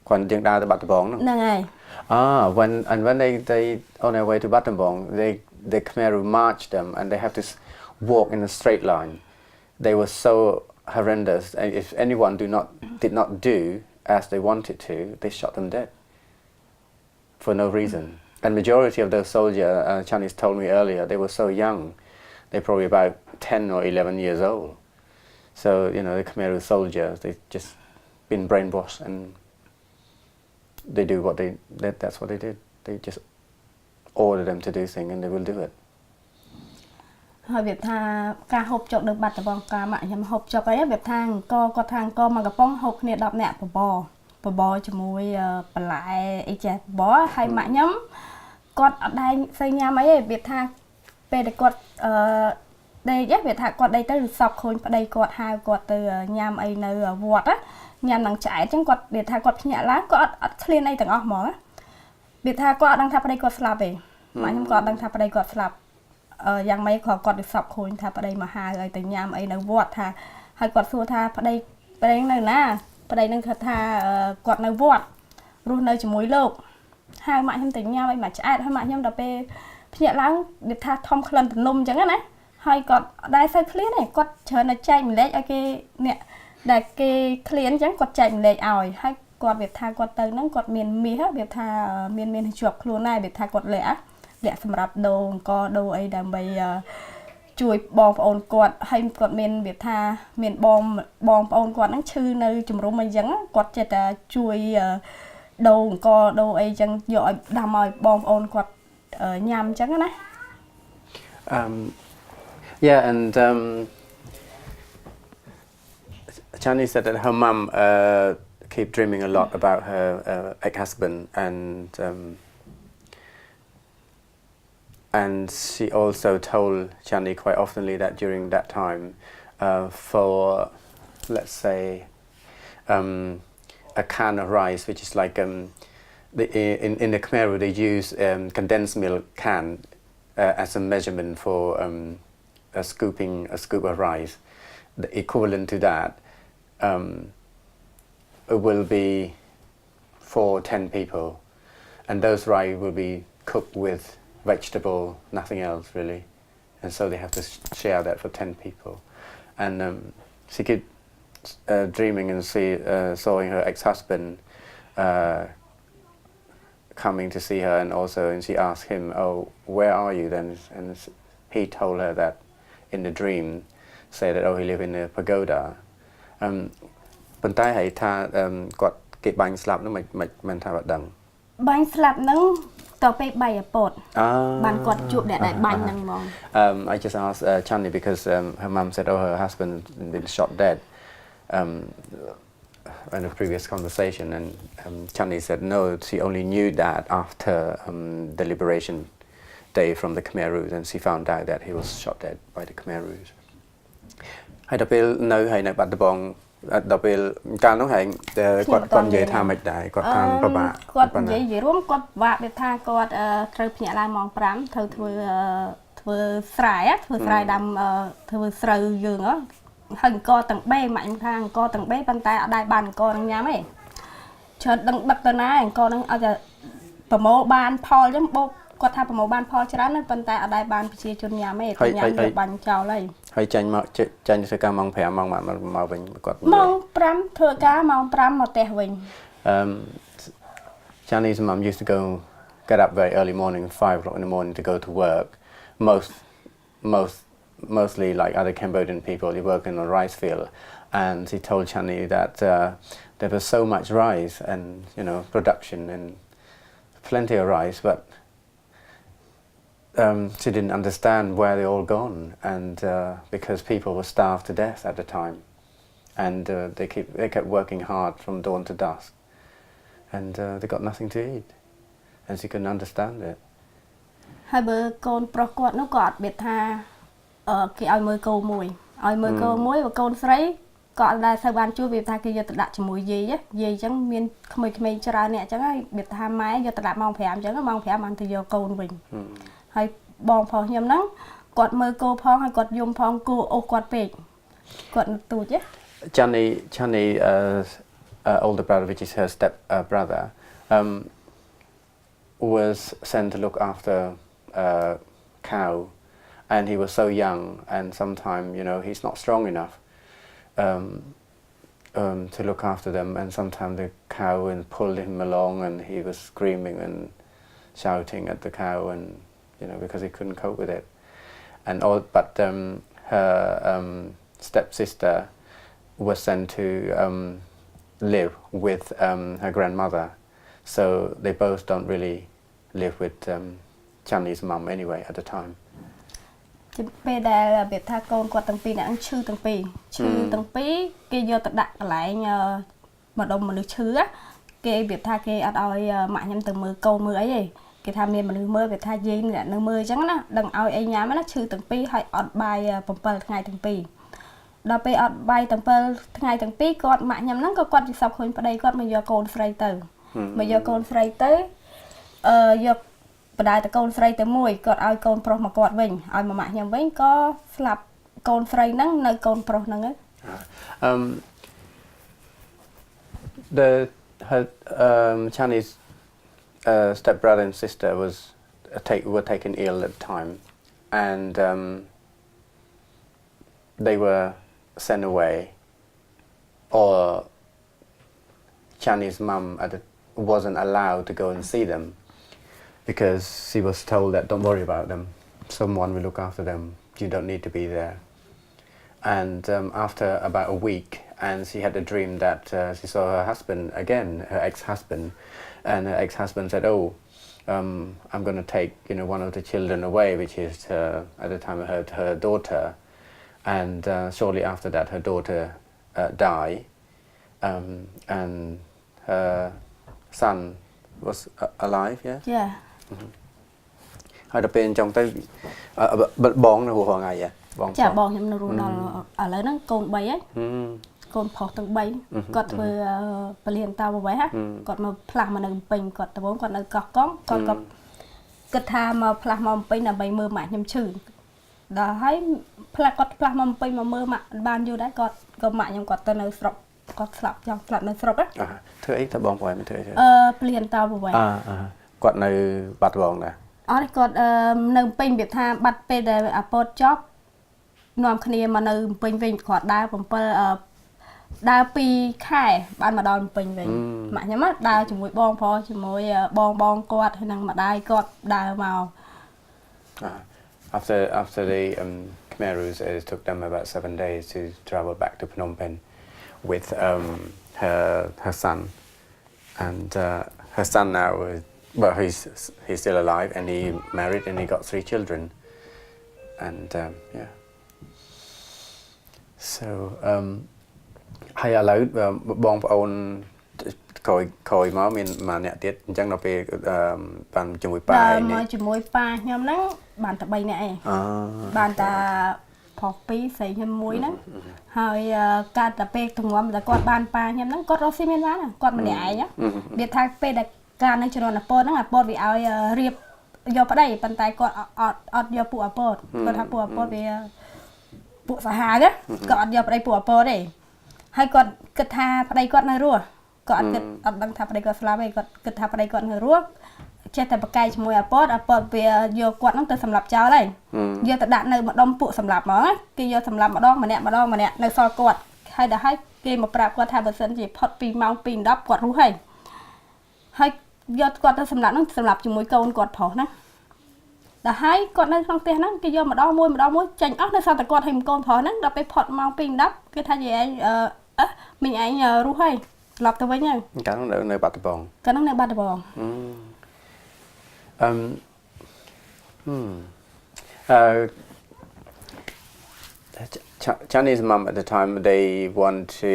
គាត់យើងដើរទៅបាត់ដំបងហ្នឹងហើយwhen they on their way to Battambang, they Khmer marched them, and they have to walk in a straight line. They were so horrendous, and if anyone did not do as they wanted to, they shot them dead for no reason. And majority of those soldiers, Channy told me earlier, they were so young. They're probably about 10 or 11 years old. So, the Khmer soldiers, they just been brainwashed, and they do that's what they did. They just order them to do things, and they will do it. ហើយវាថាការហូបចុកនៅបាត់ដំបងការម៉ាក់ខ្ញុំហូបចុកអីវាថាគាត់ថាអង្គមកកំប៉ុងហូបគ្នា10នាក់បបរជាមួយបន្លែអីចេះបបរហើយម៉ាក់ខ្ញុំគាត់អត់ដែរស្អីញ៉ាំអីទេវាថាពេលដែលគាត់ដេកវាថាគាត់ដេកទៅសពឃើញប្តីគាត់ហៅគាត់ទៅញ៉ាំអីនៅវត្តញ៉ាំនឹងឆ្អែតអញ្ចឹងគាត់វាថាគាត់ភ្ញាក់ឡើងគាត់អត់ឃ្លានអីទាំងអស់ហ្មងវាថាគាត់អត់ដឹងថាប្តីគាត់ស្លាប់ទេម៉ាក់ខ្ញុំគាត់អត់ដឹងថាប្តីគាត់ស្លាប់យ៉ាងម៉េចគាត់ទៅសពឃើញថាប្តីមកហៅឲ្យទៅញ៉ាំអីនៅវត្តថាហើយគាត់សួរថាប្តីនៅណាប្តីនឹងគាត់ថាគាត់នៅវត្តរស់នៅជាមួយលោកហៅម៉ាក់ខ្ញុំទៅញ៉ាំអីមកឆ្អែតហើយម៉ាក់ខ្ញុំដល់ពេលភ្ញាក់ឡើងវាថាធំក្លិនទំនុំអញ្ចឹងណាហើយគាត់អត់ដែរសូវឃ្លានទេគាត់ច្រើនតែចែកម្លែកឲ្យគេអ្នកដែលគេឃ្លានអញ្ចឹងគាត់ចែកម្លែកឲ្យហើយគាត់វាថាគាត់ទៅហ្នឹងគាត់មានមាសវាថាមានជាប់ខ្លួនដែរវាថាគាត់លាក់សម្រាប់ដូរអង្គដូរអីដើម្បីជួយបងប្អូនគាត់ហើយគាត់មានវាថាមានបងប្អូនគាត់ហ្នឹងឈឺនៅជំរុំអីចឹងគាត់ចេះតែជួយដូរអង្គដូរអីចឹងយកឲ្យដាំឲ្យបងប្អូនគាត់ញ៉ាំចឹងណា Yeah, and Channy said that her mum keep dreaming a lot about her ex-husband, and she also told Channy quite oftenly that during that time, for let's say a can of rice, which is like in the Khmer they use condensed milk can as a measurement for a scoop of rice. The equivalent to that it will be for 10 people, and those rice will be cooked with vegetable, nothing else really, and so they have to share that for 10 people. And she kept dreaming and seeing her ex-husband coming to see her, and she asked him, "Oh, where are you then?" And he told her that in the dream, say that, "Oh, he live in a pagoda." ប៉ុន្តែហៅថាគាត់គេបាញ់ស្លាប់នោះមិនថាគាត់ដឹង
បាញ់ស្លាប់ហ្នឹងតទៅ3អាពតបានគាត់ជួបអ្នកដែលបាញ់ហ្នឹងហ្មង
I just asked Channy because her mum said, "Oh, her husband been shot dead." In a previous conversation, and Channy said no, she only knew that after the liberation day from the Khmer Rouge, and she found out that he was shot dead by the Khmer Rouge. ហើយដល់ពេលនៅហើយនៅបាត់ដំបងដល់ពេលកាលនោះហើយគាត់និយាយថាមិនដែរគាត់ថាពិបាក
គាត់និយាយរួមគាត់ពិបាកវាថាគាត់ត្រូវភ្ញាក់ឡើងម៉ោង 5 ត្រូវធ្វើស្រែដាំធ្វើស្រូវយើងហ៎ហើយអង្គទាំងបេម៉ាក់ខ្ញុំថាអង្គទាំងបេប៉ុន្តែអត់ដែរបានអង្គនឹងញ៉ាំទេច្រើនដឹងដឹកទៅណាអង្គនឹងអត់តែប្រមូលបានផលអញ្ចឹងបោកគាត់ថាប្រមូលបានផលច្រើនណាស់ប៉ុន្តែអត់ដែរបានប្រជាជនញ៉ាំទេតែញ៉ាំយកបាញ់ចោលហើយ
ចាញ់ធ្វើការម៉ោង 5 ម៉ោងមកវិញគាត់
ម៉ោង 5 ធ្វើការម៉ោង 5 មកផ្ទះវិញ
Channy's mum used to get up very early morning, 5 o'clock in the morning to go to work. Mostly like other Cambodian people, he worked in a rice field, and he told Channy that there was so much rice and production and plenty of rice, but she didn't understand where they all gone, and because people were starved to death at the time, and they kept working hard from dawn to dusk, and they got nothing to eat, and she couldn't understand it.
ហើយបើកូនប្រុសគាត់នោះក៏អត់biếtថាគេឲ្យមើលគោមួយបើកូនស្រីក៏អត់ដែរសូវបានជួបវាថាគេយកទៅដាក់ជាមួយយាយអញ្ចឹងមានក្មេងៗច្រើនអ្នកអញ្ចឹងហើយវាថាម៉ែយកទៅដាក់ម៉ោង 5 អញ្ចឹងម៉ោង 5 បានទៅយកកូនវិញហើយបងប្រុសខ្ញុំហ្នឹងគាត់មើលគោផងហើយគាត់យំផងគោអូសគាត់ពេកគាត់ទូច
Channy older brother, which is her step brother, was sent to look after cow, and he was so young, and sometimes he's not strong enough to look after them, and sometimes the cow pulled him along, and he was screaming and shouting at the cow, and because he couldn't cope with it, but her stepsister was sent to live with her grandmother, so they both don't really live with Channy's mum anyway at the time.
ពេលដែលវាថាកូនគាត់ទាំងពីរនាក់ឈឺទាំងពីរគេយកទៅដាក់កន្លែងម្ដុំមនុស្សឈឺគេវាថាគេអត់ឲ្យម៉ាក់ខ្ញុំទៅមើលកូនមើលអីទេគេថាមានមនុស្សមើលវាថាយាយអ្នកនៅមើលអញ្ចឹងណាដឹងឲ្យអីញ៉ាំណាឈឺទាំងពីរហើយអត់បាយ7ថ្ងៃទាំងពីរដល់ពេលអត់បាយទាំង7ថ្ងៃទាំងពីរគាត់ម៉ាក់ខ្ញុំហ្នឹងក៏គាត់ជាសពឃើញប្តីគាត់មកយកកូនស្រីទៅយកបដាតកូនស្រីទៅមួយគាត់ឲ្យកូនប្រុសមកគាត់វិញឲ្យម៉ាក់ខ្ញុំវិញក៏ស្លាប់កូនស្រីហ្នឹងនៅកូนប្រុសហ្នឹង
her Channy's step brother and sister were taken ill at the time, and they were sent away, or Channy's mum wasn't allowed to go and see them because she was told that don't worry about them, someone will look after them, you don't need to be there. And after about a week, and she had a dream that she saw her husband again, her ex-husband, and her ex-husband said, "Oh, I'm going to take one of the children away," which is at the time her daughter, and shortly after that her daughter died, and her son was alive.
Yeah.
ហើយដល់ពេលអញ្ចឹងទៅបងនៅរស់ថ្ងៃបងខ្ញុំនៅរស់ដល់ឥឡូវហ្នឹងកូន3ហើយ
con phò từng bay cọt vừa liền tao vào vậy ha cọt mà phẳng mà nâng pin cọt tao bốn cọt nâng cọt con cọt cọt tha mà phẳng mà pin là bay mưa mạ nhầm chữ đó hay phẳng mà pin mà mưa mạ ban vô đấy cọt mạ nhầm cọt tao nâng sọc cọt sọc trong sọc nâng sọc á
thưa ấy ta bong vậy mới thưa
liền tao vào vậy
cọt nơi bát bong nè
cọt nâng pin biệt tha bắt pe để apple job nôm khnia mà nâng pin về cọt đáผมđào pi khai ban mà đòn pin về mà nhắm mắt đào chỉ mũi bong phò chỉ mũi bong quạt hay năng mà đai quạt đào màu.
After the Khmerus, it took them about 7 days to travel back to Phnom Penh with her son, and her son now he's still alive and he married and he got 3 children, and yeah. So hay là lấy bong ôn coi máu mình mà nhẹ tiết chẳng nó về bàn chùm mùi pa
này chùm mùi pa nhom nắng bàn tập bay này bàn ta phọc pí xây nhom muối nắng hơi ca tập pe thùng ngóm là con bàn pa nhom nắng con rossi miên ván con mình nhảy nhá biệt thay pe đặt ca này cho nó là pon nắng là pon vì ao riệp do ở đây bàn tay con ọt do pua pon con tháp pua pon về pua phá hà á con do ở đây pua pon đấy hay còn kịch tha ở đây con nơi rùa còn kịch ở đằng tháp ở đây con slab đây còn kịch tháp ở đây con nơi rùa cheแต่ปากไก่ชมวยapotไปโยกวดน้องเตยสำหรับเจ้าเลยโยแต่ดันในมาดมปุสำหรับหมอกีโยสำหรับมาดองมาเนี่ยในซอยกวดให้ได้ให้เกมมาปราบกวดทาเปอร์เซ็นต์จีพอดปีเมาปีนดับกวดรู้ให้โยกวดสำหรับน้องสำหรับชมวยเกาลกวดผอนะแต่ให้กวดในท้องเตี้ยนั่งกีโยมาดองมวยจังอ๋อในซอยแต่กวดให้มันโกนผอนั่งเราไปพอดเมาปีนดับก็ทายยังmình anhรู้ให้หลับตัวไว้ยัง
การต้องในบัตรบอง
การต้องในบัตรบอง
Channy's mum at the time they want to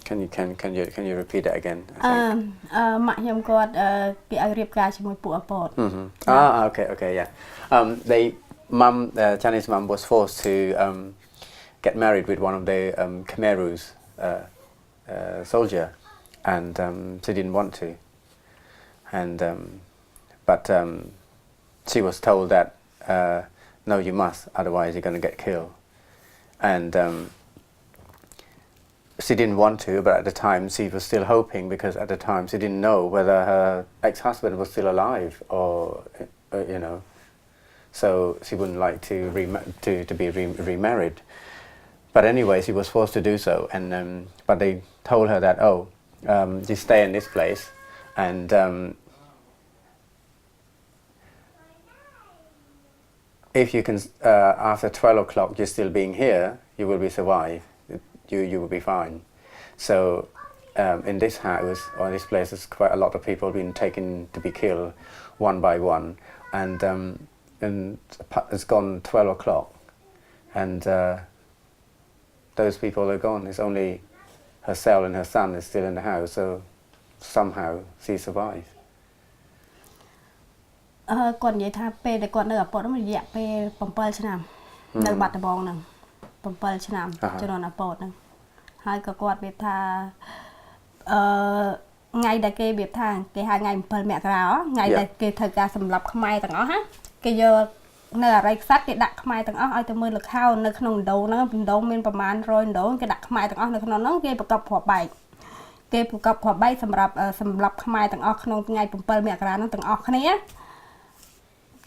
can you repeat that again?
ម៉ាក់ខ្ញុំគាត់គេឲ្យរៀបការជាមួយពួកអពត
okay yeah Channy's mum was forced to get married with one of the Khmerus soldier, and she didn't want to, and but she was told that no, you must, otherwise you're going to get killed, and she didn't want to, but at the time she was still hoping, because at the time she didn't know whether her ex-husband was still alive or you know, so she wouldn't like to be remarried. But anyway, she was forced to do so, and but they told her that you stay in this place, and if you can after 12 o'clock you're still being here, you will be survive. You will be fine. So in this house or this place, there's quite a lot of people being taken to be killed one by one, and it's gone 12 o'clock, and those people are gone. It's only herself and her son is still in the house, so somehow she survived.
គាត់និយាយថាពេលដែលគាត់នៅអពតនោះរយៈពេល7ឆ្នាំនៅបាត់ដំបងហ្នឹង7ឆ្នាំជំនាន់អពតហ្នឹងហើយក៏គាត់វាថាថ្ងៃដែលគេវាថាគេហៅថ្ងៃ7មករាថ្ងៃដែលគេធ្វើការសម្លាប់ខ្មែរទាំងអស់ណាគេយកនៅអរិយខ្សាត់គេដាក់ខ្មែរទាំងអស់ឲ្យទៅមើលលខោនៅក្នុងដូងហ្នឹងដូងមានប្រមាណ100ដូងគេដាក់ខ្មែរទាំងអស់នៅក្នុងហ្នឹងគេប្រកបគ្រាប់បែកសម្រាប់សម្លាប់ខ្មែរទាំងអស់ក្នុងថ្ងៃ7មករាហ្នឹងទាំងអស់គ្នា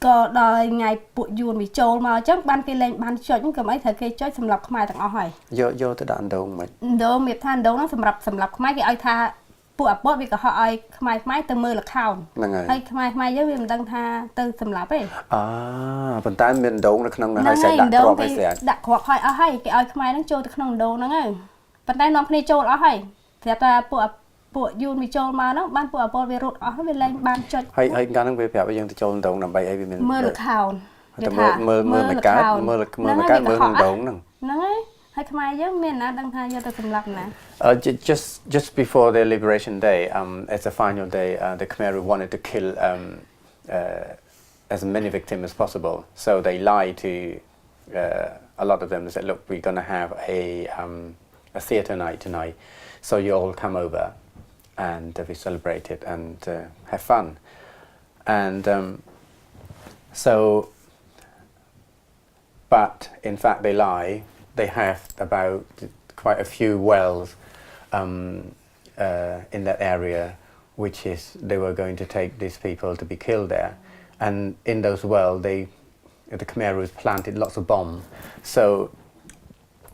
ក៏ដល់ថ្ងៃពួកយួនវាចូលមកអញ្ចឹងបានគេលេងបានចុចកុំអីត្រូវគេចុចសម្រាប់ខ្មែរទាំងអស់ហើយ
យកទៅដាក់ដូងមិន
ដូងមានថាដូងហ្នឹងសម្រាប់ខ្មែរគេឲ្យថាពួកអពតវាកុហកឲ្យខ្មែរទៅមើលលខោន
ហ្នឹងហើយ
ខ្មែរយើងវាមិនដឹងថាទៅសម្រាប់ទេ
ប៉ុន្តែមានដូងនៅក្នុងហ្នឹងហើយស្អាតដាក់គ្រាប់ឲ្យស្អាត
ដាក់គ្រាប់ឲ្យអស់ហើយគេឲ្យខ្មែរហ្នឹងចូលទៅក្នុងដូងហ្នឹងហើយប៉ុន្តែនាំគ្នាចូលអស់ហើយស្រាប់តែពួកយួនវាចូលមកហ្នឹងបានពួកអពតវារត់អស់វាលែងបានចុច
ហើយកាលហ្នឹងវាប្រាប់ឲ្យយើងទៅចូលដូងដើម្បីអីវាមាន
មើលលខោន
ទៅមើលមកកើតមើលក្នុងដូងហ្នឹង
ហើយហើយខ្មែរយើងមានណាដឹងថាយកទៅសម្លាប់ណា
just before the liberation day as the final day the Khmer wanted to kill as many victims as possible, so they lied to a lot of them said, look, we're going to have a theatre night tonight, so you all come over and we celebrate it and have fun. And so, but in fact they lie. They have about quite a few wells in that area, which is they were going to take these people to be killed there. And in those wells, the Khmer planted lots of bombs. So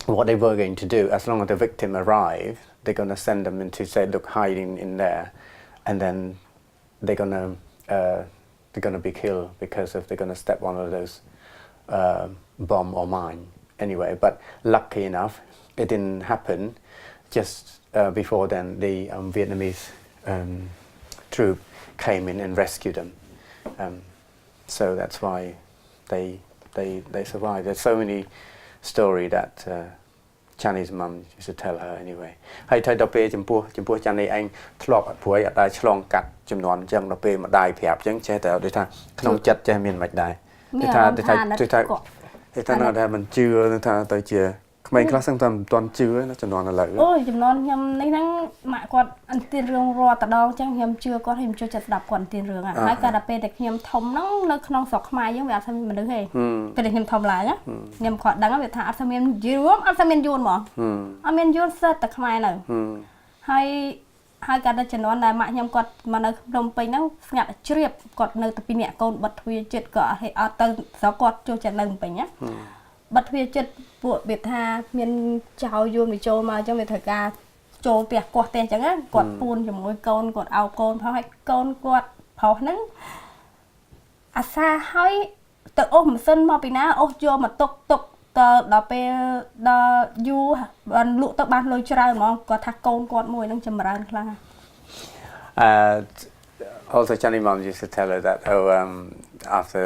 what they were going to do, as long as the victim arrived, they're going to send them into, say, look, hiding in there, and then they're going to be killed because they're going to step one of those bomb or mine. Anyway, but lucky enough, it didn't happen. Just before then, the Vietnamese troop came in and rescued them. So that's why they survived. There's so many stories that Channy's mum used to tell her anyway. ហើយទៅដល់ពេលចំពោះ Channy ឯងធ្លាប់ព្រួយអត់ដែរឆ្លងកាត់ចំនួនអញ្ចឹងដល់ពេលម្ដាយប្រាប់អញ្ចឹងចេះតែដូចថាក្នុងចិត្តចេះមានមិនដែរដូចថានៅតែមិនជឿថាទៅជាក្មេងខ្លះសឹងតែមិនទាន់ជឿណាចំនួនឥឡូវអូចំនួនខ្ញុំនេះហ្នឹងម៉ាក់គាត់អន្ទានរឿងរាល់តដងអញ្ចឹងខ្ញុំជឿគាត់ខ្ញុំចូលចិត្តស្ដាប់គាត់អន្ទានរឿងហើយក៏ដល់ពេលតែខ្ញុំធំហ្នឹងនៅក្នុងស្រុកខ្មែរយើងវាអត់ស្មានមនុស្សទេពេលខ្ញុំធំឡើងខ្ញុំគាត់ដឹងវាថាអត់ស្មានយួនអត់ស្មានយួនហ្មងអត់មានយួនសិតតែខ្មែរនៅហើយក៏ដល់ចំនួនដែលម៉ាក់ខ្ញុំគាត់មកនៅភ្នំពេញហ្នឹងស្ងាត់ជ្រាបគាត់នៅតែពីអ្នកកូនបាត់ទ្វារចិត្តក៏អត់ទៅស្រុកគាត់ចូលចិត្តនៅភ្នំពេញណាបាត់ទ្វារចិត្តពួកវាថាមានចៅយួនវាចូលមកអញ្ចឹងវាត្រូវការចូលផ្ទះកោះទេអញ្ចឹងគាត់ពួនជាមួយកូនគាត់អោបកូនផងហើយកូនគាត់ប្រុសហ្នឹងអាសាហើយទៅអូសម៉ាស៊ីនមកពីណាអូសយកមកទុកទៅដល់ពេលដល់យូរបានលក់ទៅបានលុយច្រើនហ្មងគាត់ថាកូនគាត់មួយហ្នឹងចម្រើនខ្លាំង Also Channy mom used to tell her that after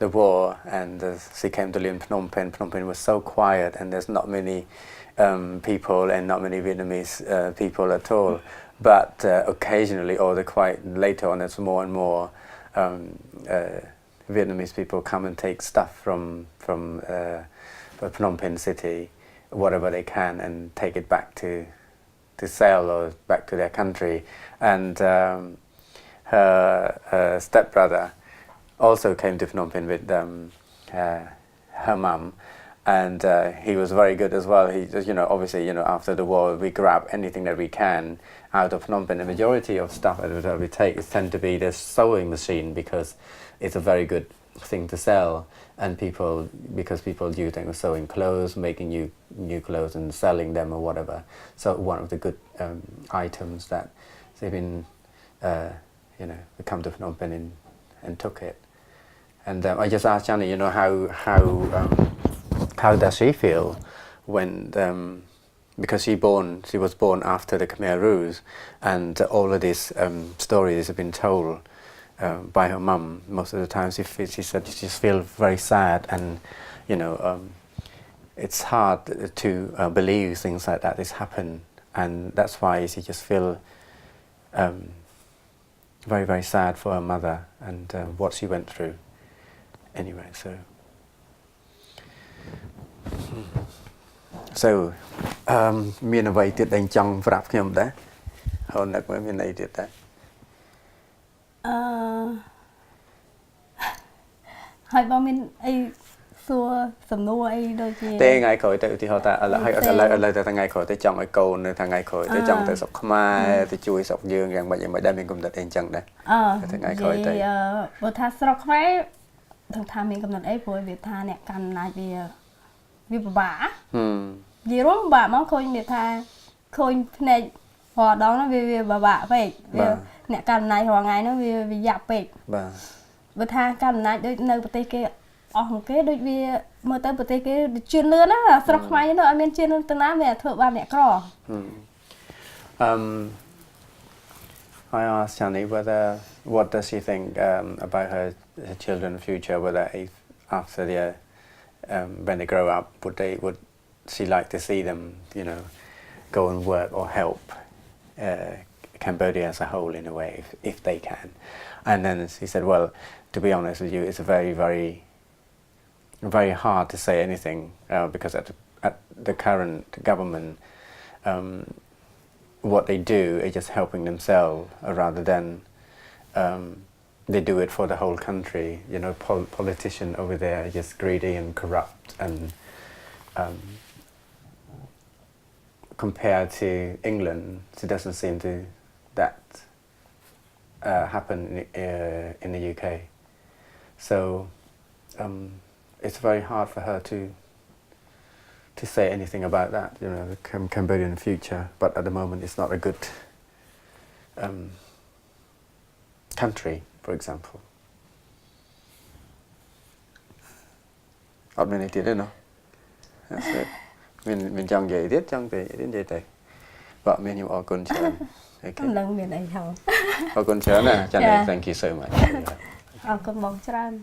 the war and she came to live in Phnom Penh. Phnom Penh was so quiet and there's not many people and not many Vietnamese people at all. But occasionally, or quite later on, there's more and more Vietnamese people come and take stuff from Phnom Penh city, whatever they can, and take it back to sell or back to their country. And her stepbrother also came to Phnom Penh with her mum, and he was very good as well. He just, obviously, after the war, we grab anything that we can out of Phnom Penh. The majority of stuff that we take tend to be the sewing machine because it's a very good thing to sell, and because people do things sewing clothes, making new clothes and selling them or whatever. So one of the good items that they've been, they come to Phnom Penh and took it. And I just asked Channy, how does she feel when, because she was born after the Khmer ruse, and all of these stories have been told by her mum. Most of the time she said she just feels very sad, and it's hard to believe things like that has happened, and that's why she just feel very, very sad for her mother and what she went through. Anyway, so មានអ្វីទៀតដែលចង់ប្រាប់ខ្ញុំដែរហើយនឹកមើលមានអីទៀតដែរ
ហើយបងមានអីសួរសំណួរអីដូចជា
ទេថ្ងៃក្រោយទៅឧទាហរណ៍ថាឥឡូវទៅថ្ងៃក្រោយទៅចង់ឲ្យកូននៅថ្ងៃក្រោយទៅចង់ទៅស្រុកខ្មែរទៅជួយស្រុកយើងយ៉ាងម៉េចដែរមានគំនិតអីអញ្ចឹងដែរថ្ងៃក្រោយទៅ
បើថាស្រុកខ្មែរទាំងថាមានកំណត់អីព្រោះវាថាអ្នកកាន់អំណាចវាពិបាកនិយាយរួមពិបាកមកឃើញវាថាឃើញភ្នែករដងហ្នឹងវាពិបាកពេកវាអ្នកកាន់អំណាចរាល់ថ្ងៃហ្នឹងវាយ៉ាប់ពេកបាទបើថាកាន់អំណាចដូចនៅប្រទេសគេអស់មកគេដូចវាមើលទៅប្រទេសគេជឿនលឿនណាស្រុកខ្មែរយើងនៅអត់មានជឿនលឿនទៅណាវាធ្វើបានអ្នកក្រ
I asked Channy what does she think about her children's future, whether after when they grow up, would she like to see them, go and work or help Cambodia as a whole in a way, if they can. And then she said, well, to be honest with you, it's a very, very very hard to say anything because at the current government, what they do is just helping themselves rather than they do it for the whole country. You know, politicians over there are just greedy and corrupt, and compared to England, it doesn't seem to that happen in the UK. So it's very hard for her to say anything about that, you know, the Cambodian future. But at the moment, it's not a good country, for example. Ở bên này thì đấy nó. Mình trong vậy tiết trong thì đến vậy thì vợ mình nhiều ở con chơi.
Lần mình này hầu.
Ở con chơi nè, Channy, thank you so much.
Ở con bóng trơn.